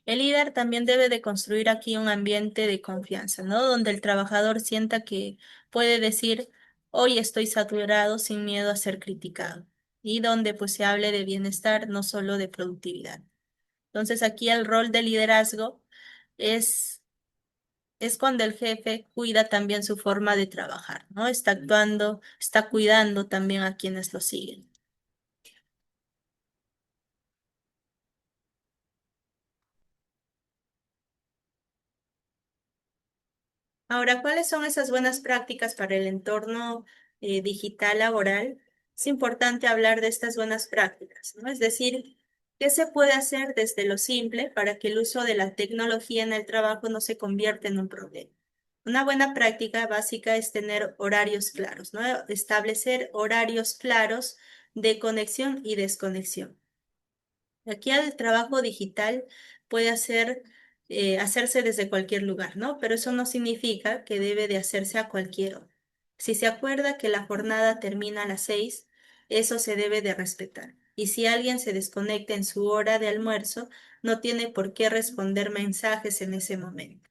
El líder también debe de construir aquí un ambiente de confianza, ¿no? Donde el trabajador sienta que puede decir, hoy estoy saturado sin miedo a ser criticado. Y donde pues se hable de bienestar, no solo de productividad. Entonces aquí el rol de liderazgo es, es cuando el jefe cuida también su forma de trabajar, ¿no? Está actuando, está cuidando también a quienes lo siguen. Ahora, ¿cuáles son esas buenas prácticas para el entorno digital laboral? Es importante hablar de estas buenas prácticas, ¿no? Es decir, ¿qué se puede hacer desde lo simple para que el uso de la tecnología en el trabajo no se convierta en un problema? Una buena práctica básica es tener horarios claros, ¿no? Establecer horarios claros de conexión y desconexión. Aquí el trabajo digital puede hacerse desde cualquier lugar, ¿no? Pero eso no significa que debe de hacerse a cualquier hora. Si se acuerda que la jornada termina a las 6, eso se debe de respetar. Y si alguien se desconecta en su hora de almuerzo, no tiene por qué responder mensajes en ese momento.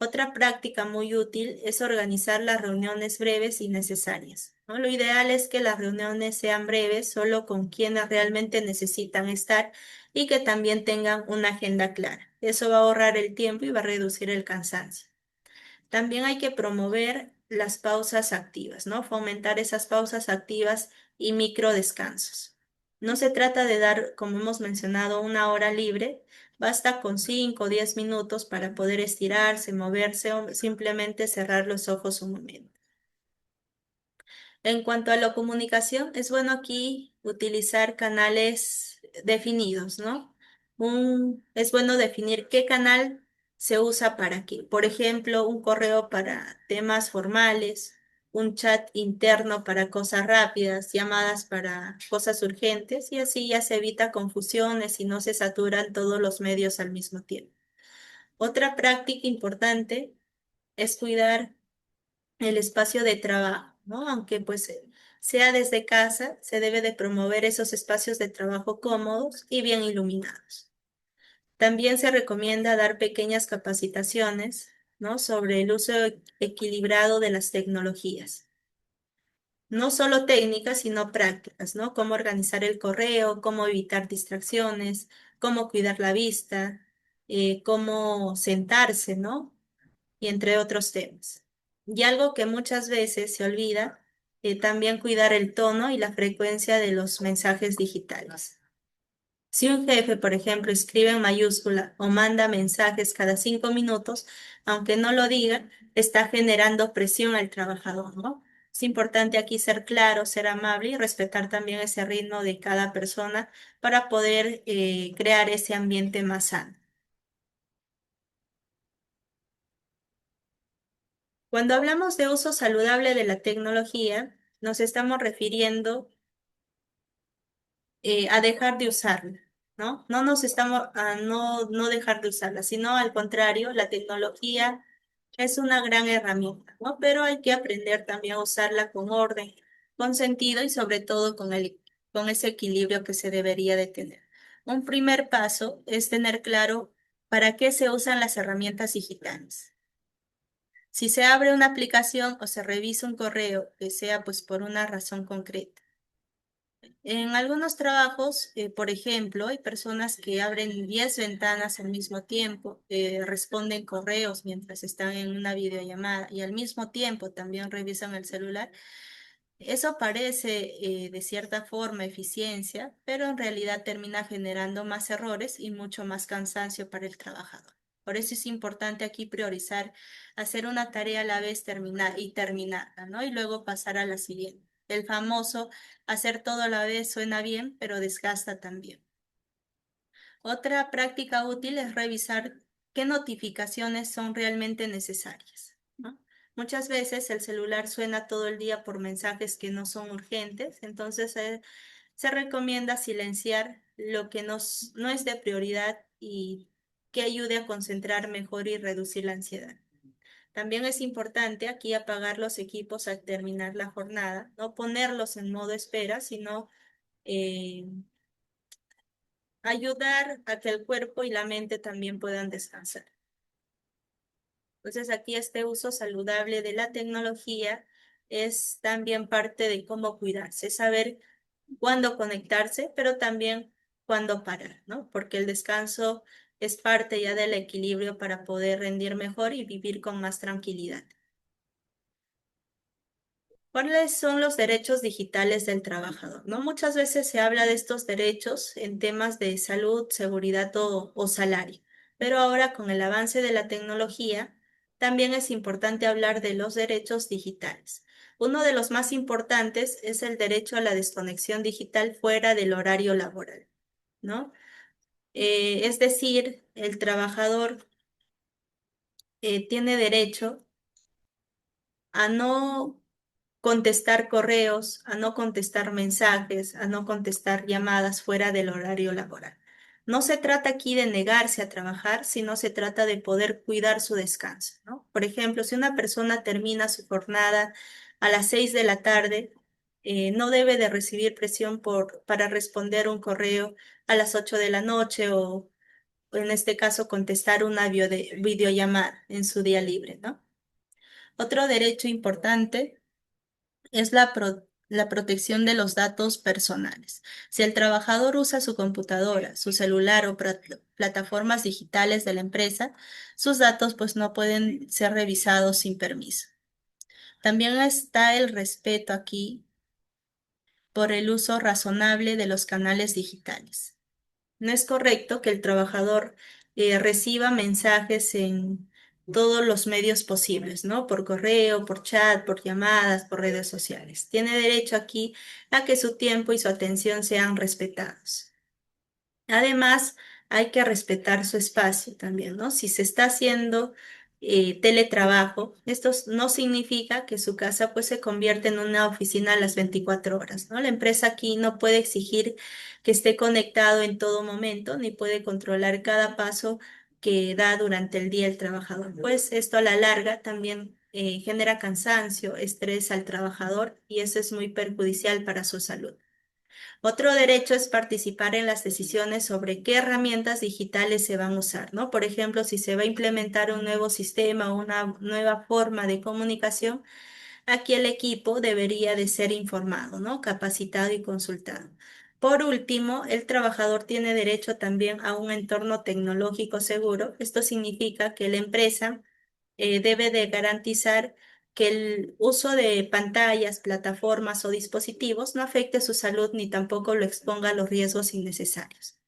Otra práctica muy útil es organizar las reuniones breves y necesarias, ¿no? Lo ideal es que las reuniones sean breves, solo con quienes realmente necesitan estar y que también tengan una agenda clara. Eso va a ahorrar el tiempo y va a reducir el cansancio. También hay que promover las pausas activas, ¿no? Fomentar esas pausas activas y micro descansos. No se trata de dar, como hemos mencionado, una hora libre. Basta con 5 o 10 minutos para poder estirarse, moverse o simplemente cerrar los ojos un momento. En cuanto a la comunicación, es bueno aquí utilizar canales definidos, ¿no? Es bueno definir qué canal se usa para qué. Por ejemplo, un correo para temas formales, un chat interno para cosas rápidas, llamadas para cosas urgentes, y así ya se evita confusiones y no se saturan todos los medios al mismo tiempo. Otra práctica importante es cuidar el espacio de trabajo, ¿no? Aunque pues sea desde casa, se debe de promover esos espacios de trabajo cómodos y bien iluminados. También se recomienda dar pequeñas capacitaciones, ¿no? Sobre el uso equilibrado de las tecnologías. No solo técnicas, sino prácticas, ¿no? Cómo organizar el correo, cómo evitar distracciones, cómo cuidar la vista, cómo sentarse, ¿no? Y entre otros temas. Y algo que muchas veces se olvida, también cuidar el tono y la frecuencia de los mensajes digitales. Si un jefe, por ejemplo, escribe en mayúscula o manda mensajes cada 5 minutos, aunque no lo diga, está generando presión al trabajador, ¿no? Es importante aquí ser claro, ser amable y respetar también ese ritmo de cada persona para poder crear ese ambiente más sano. Cuando hablamos de uso saludable de la tecnología, nos estamos refiriendo a dejar de usarla, ¿no? No nos estamos a no dejar de usarla, sino al contrario, la tecnología es una gran herramienta, ¿no? Pero hay que aprender también a usarla con orden, con sentido y sobre todo con ese equilibrio que se debería de tener. Un primer paso es tener claro para qué se usan las herramientas digitales. Si se abre una aplicación o se revisa un correo, que sea pues por una razón concreta. En algunos trabajos, por ejemplo, hay personas que abren 10 ventanas al mismo tiempo, responden correos mientras están en una videollamada y al mismo tiempo también revisan el celular. Eso parece de cierta forma eficiencia, pero en realidad termina generando más errores y mucho más cansancio para el trabajador. Por eso es importante aquí priorizar, hacer una tarea a la vez y terminarla, ¿no? Y luego pasar a la siguiente. El famoso hacer todo a la vez suena bien, pero desgasta también. Otra práctica útil es revisar qué notificaciones son realmente necesarias, ¿no? Muchas veces el celular suena todo el día por mensajes que no son urgentes, entonces se recomienda silenciar lo que no es de prioridad y que ayude a concentrar mejor y reducir la ansiedad. También es importante aquí apagar los equipos al terminar la jornada, no ponerlos en modo espera, sino eh, ayudar a que el cuerpo y la mente también puedan descansar. Entonces aquí este uso saludable de la tecnología es también parte de cómo cuidarse, saber cuándo conectarse, pero también cuándo parar, ¿no? Porque el descanso es parte ya del equilibrio para poder rendir mejor y vivir con más tranquilidad. ¿Cuáles son los derechos digitales del trabajador? ¿No? Muchas veces se habla de estos derechos en temas de salud, seguridad o salario, pero ahora con el avance de la tecnología, también es importante hablar de los derechos digitales. Uno de los más importantes es el derecho a la desconexión digital fuera del horario laboral, ¿no? Es decir, el trabajador tiene derecho a no contestar correos, a no contestar mensajes, a no contestar llamadas fuera del horario laboral. No se trata aquí de negarse a trabajar, sino se trata de poder cuidar su descanso, ¿no? Por ejemplo, si una persona termina su jornada a las 6 de la tarde, no debe de recibir presión para responder un correo a las 8 de la noche o en este caso contestar una videollamada en su día libre, ¿no? Otro derecho importante es la protección de los datos personales. Si el trabajador usa su computadora, su celular o plataformas digitales de la empresa, sus datos pues no pueden ser revisados sin permiso. También está el respeto aquí por el uso razonable de los canales digitales. No es correcto que el trabajador reciba mensajes en todos los medios posibles, ¿no? Por correo, por chat, por llamadas, por redes sociales. Tiene derecho aquí a que su tiempo y su atención sean respetados. Además, hay que respetar su espacio también, ¿no? Si se está haciendo teletrabajo, no significa que su casa pues se convierta en una oficina a las 24 horas, ¿no? La empresa aquí no puede exigir que esté conectado en todo momento, ni puede controlar cada paso que da durante el día el trabajador. Pues esto a la larga también genera cansancio, estrés al trabajador y eso es muy perjudicial para su salud. Otro derecho es participar en las decisiones sobre qué herramientas digitales se van a usar, ¿no? Por ejemplo, si se va a implementar un nuevo sistema o una nueva forma de comunicación, aquí el equipo debería de ser informado, ¿no? Capacitado y consultado. Por último, el trabajador tiene derecho también a un entorno tecnológico seguro. Esto significa que la empresa debe de garantizar que el uso de pantallas, plataformas o dispositivos no afecte su salud ni tampoco lo exponga a los riesgos innecesarios.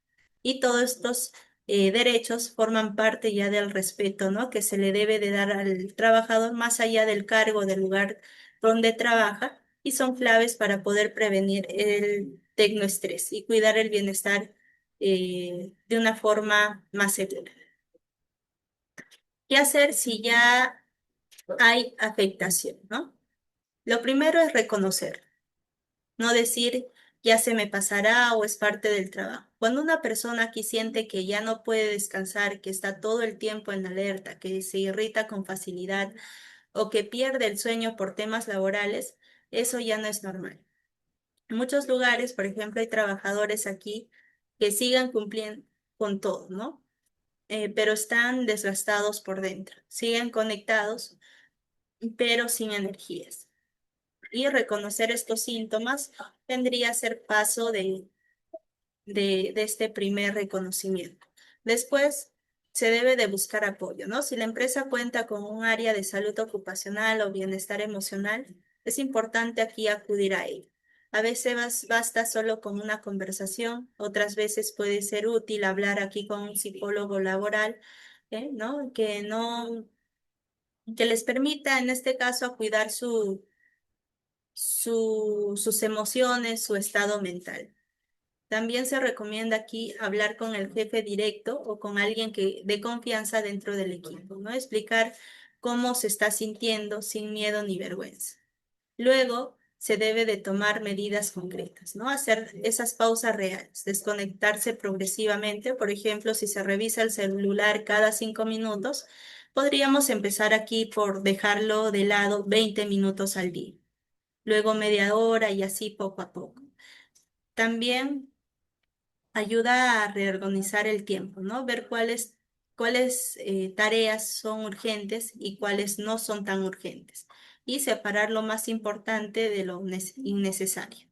Y todos estos derechos forman parte ya del respeto, ¿no? Que se le debe de dar al trabajador más allá del cargo, del lugar donde trabaja, y son claves para poder prevenir el tecnoestrés y cuidar el bienestar de una forma más segura. ¿Qué hacer si ya hay afectación, ¿no? Lo primero es reconocer, no decir ya se me pasará o es parte del trabajo. Cuando una persona aquí siente que ya no puede descansar, que está todo el tiempo en alerta, que se irrita con facilidad o que pierde el sueño por temas laborales, eso ya no es normal. En muchos lugares, por ejemplo, hay trabajadores aquí que sigan cumpliendo con todo, ¿no? Pero están desgastados por dentro, siguen conectados, pero sin energías. Y reconocer estos síntomas tendría a ser paso de este primer reconocimiento. Después se debe de buscar apoyo, ¿no? Si la empresa cuenta con un área de salud ocupacional o bienestar emocional, es importante aquí acudir a ello. A veces basta solo con una conversación, otras veces puede ser útil hablar aquí con un psicólogo laboral, ¿no? Que les permita en este caso cuidar sus emociones, su estado mental. También se recomienda aquí hablar con el jefe directo o con alguien que de confianza dentro del equipo, ¿no? Explicar cómo se está sintiendo sin miedo ni vergüenza. Luego se debe de tomar medidas concretas, ¿no? Hacer esas pausas reales, desconectarse progresivamente. Por ejemplo, si se revisa el celular cada 5 minutos, podríamos empezar aquí por dejarlo de lado 20 minutos al día, luego media hora y así poco a poco. También ayuda a reorganizar el tiempo, ¿no? Ver cuáles tareas son urgentes y cuáles no son tan urgentes y separar lo más importante de lo innecesario.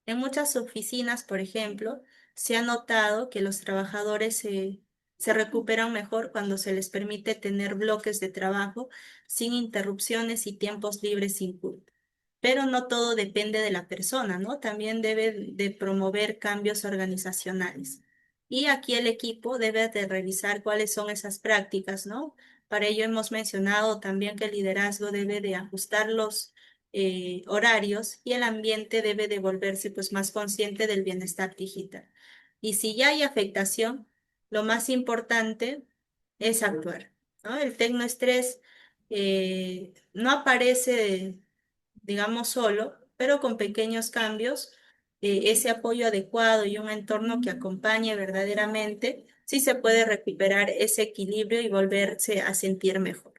En muchas oficinas, por ejemplo, se ha notado que los trabajadores se recuperan mejor cuando se les permite tener bloques de trabajo sin interrupciones y tiempos libres sin culpa. Pero no todo depende de la persona, ¿no? También debe de promover cambios organizacionales. Y aquí el equipo debe de revisar cuáles son esas prácticas, ¿no? Para ello hemos mencionado también que el liderazgo debe de ajustar los horarios y el ambiente debe de volverse pues más consciente del bienestar digital. Y si ya hay afectación, lo más importante es actuar, ¿no? El tecnoestrés no aparece, digamos, solo, pero con pequeños cambios, ese apoyo adecuado y un entorno que acompañe verdaderamente, sí se puede recuperar ese equilibrio y volverse a sentir mejor.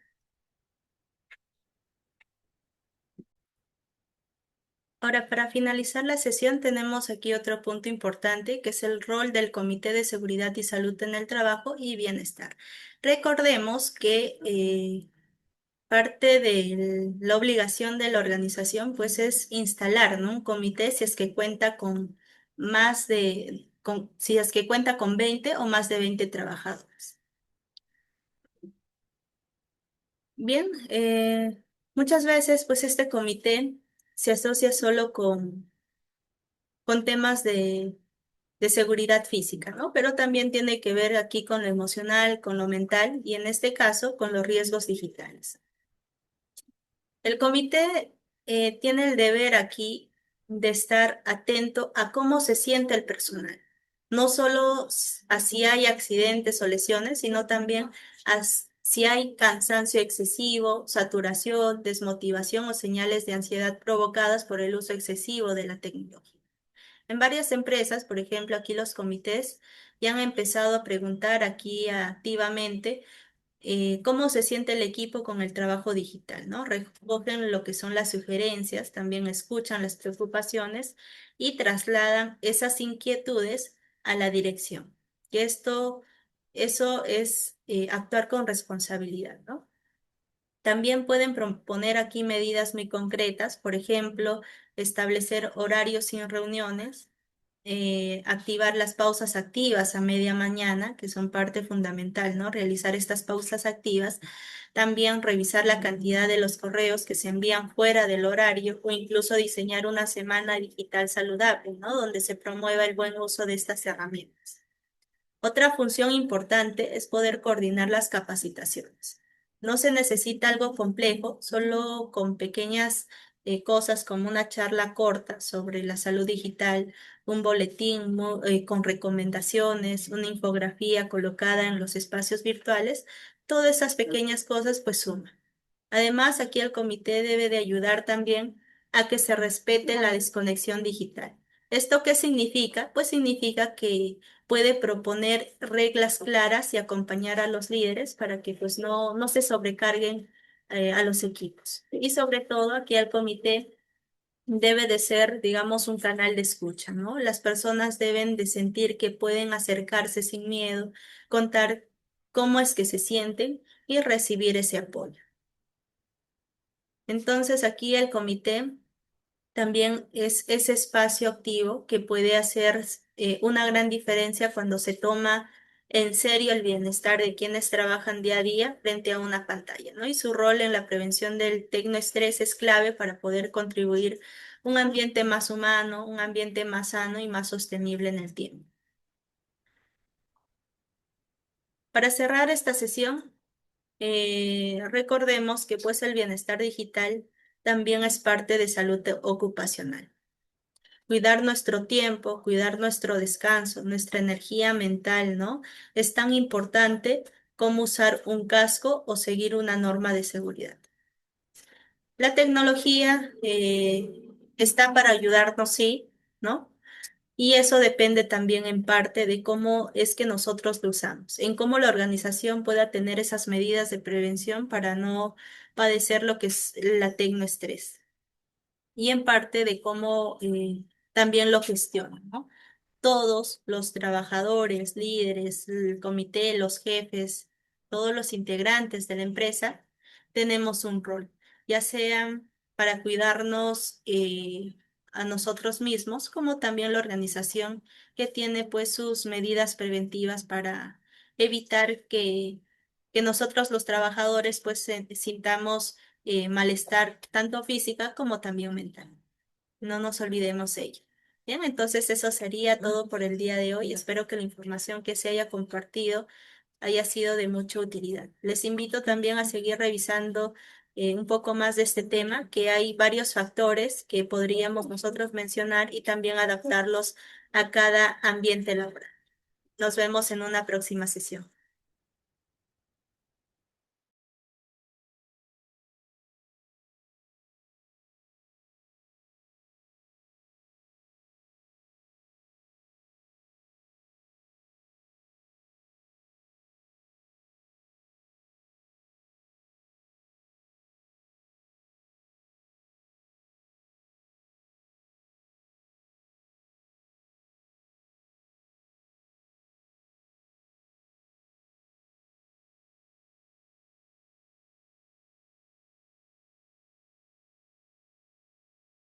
Ahora, para finalizar la sesión, tenemos aquí otro punto importante, que es el rol del Comité de Seguridad y Salud en el Trabajo y Bienestar. Recordemos que parte de la obligación de la organización, pues, es instalar, ¿no?, un comité si es que cuenta con si es que cuenta con 20 o más de 20 trabajadores. Bien, muchas veces, pues, este comité se asocia solo con temas de seguridad física, ¿no? Pero también tiene que ver aquí con lo emocional, con lo mental y en este caso con los riesgos digitales. El comité tiene el deber aquí de estar atento a cómo se siente el personal, no solo a si hay accidentes o lesiones, sino también si hay cansancio excesivo, saturación, desmotivación o señales de ansiedad provocadas por el uso excesivo de la tecnología. En varias empresas, por ejemplo, aquí los comités ya han empezado a preguntar aquí activamente cómo se siente el equipo con el trabajo digital, ¿no? Recogen lo que son las sugerencias, también escuchan las preocupaciones y trasladan esas inquietudes a la dirección. Y eso es actuar con responsabilidad, ¿no? También pueden proponer aquí medidas muy concretas, por ejemplo, establecer horarios sin reuniones, activar las pausas activas a media mañana, que son parte fundamental, ¿no? Realizar estas pausas activas. También revisar la cantidad de los correos que se envían fuera del horario o incluso diseñar una semana digital saludable, ¿no? Donde se promueva el buen uso de estas herramientas. Otra función importante es poder coordinar las capacitaciones. No se necesita algo complejo, solo con pequeñas cosas como una charla corta sobre la salud digital, un boletín con recomendaciones, una infografía colocada en los espacios virtuales. Todas esas pequeñas cosas pues suman. Además, aquí el comité debe de ayudar también a que se respete la desconexión digital. ¿Esto qué significa? Pues significa que puede proponer reglas claras y acompañar a los líderes para que pues no se sobrecarguen a los equipos. Y sobre todo, aquí el comité debe de ser, digamos, un canal de escucha, ¿no? Las personas deben de sentir que pueden acercarse sin miedo, contar cómo es que se sienten y recibir ese apoyo. Entonces, aquí el comité también es ese espacio activo que puede hacer una gran diferencia cuando se toma en serio el bienestar de quienes trabajan día a día frente a una pantalla, ¿no? Y su rol en la prevención del tecnoestrés es clave para poder contribuir a un ambiente más humano, un ambiente más sano y más sostenible en el tiempo. Para cerrar esta sesión, recordemos que pues el bienestar digital también es parte de salud ocupacional. Cuidar nuestro tiempo, cuidar nuestro descanso, nuestra energía mental, ¿no? Es tan importante como usar un casco o seguir una norma de seguridad. La tecnología está para ayudarnos, sí, ¿no? Y eso depende también en parte de cómo es que nosotros lo usamos, en cómo la organización pueda tener esas medidas de prevención para no padecer lo que es la tecnoestrés y en parte de cómo también lo gestionan, ¿no? Todos los trabajadores, líderes, el comité, los jefes, todos los integrantes de la empresa, tenemos un rol, ya sea para cuidarnos a nosotros mismos, como también la organización que tiene pues sus medidas preventivas para evitar que nosotros los trabajadores pues sintamos malestar tanto física como también mental. No nos olvidemos de ello. Bien, entonces eso sería todo por el día de hoy. Espero que la información que se haya compartido haya sido de mucha utilidad. Les invito también a seguir revisando un poco más de este tema, que hay varios factores que podríamos nosotros mencionar y también adaptarlos a cada ambiente laboral. Nos vemos en una próxima sesión.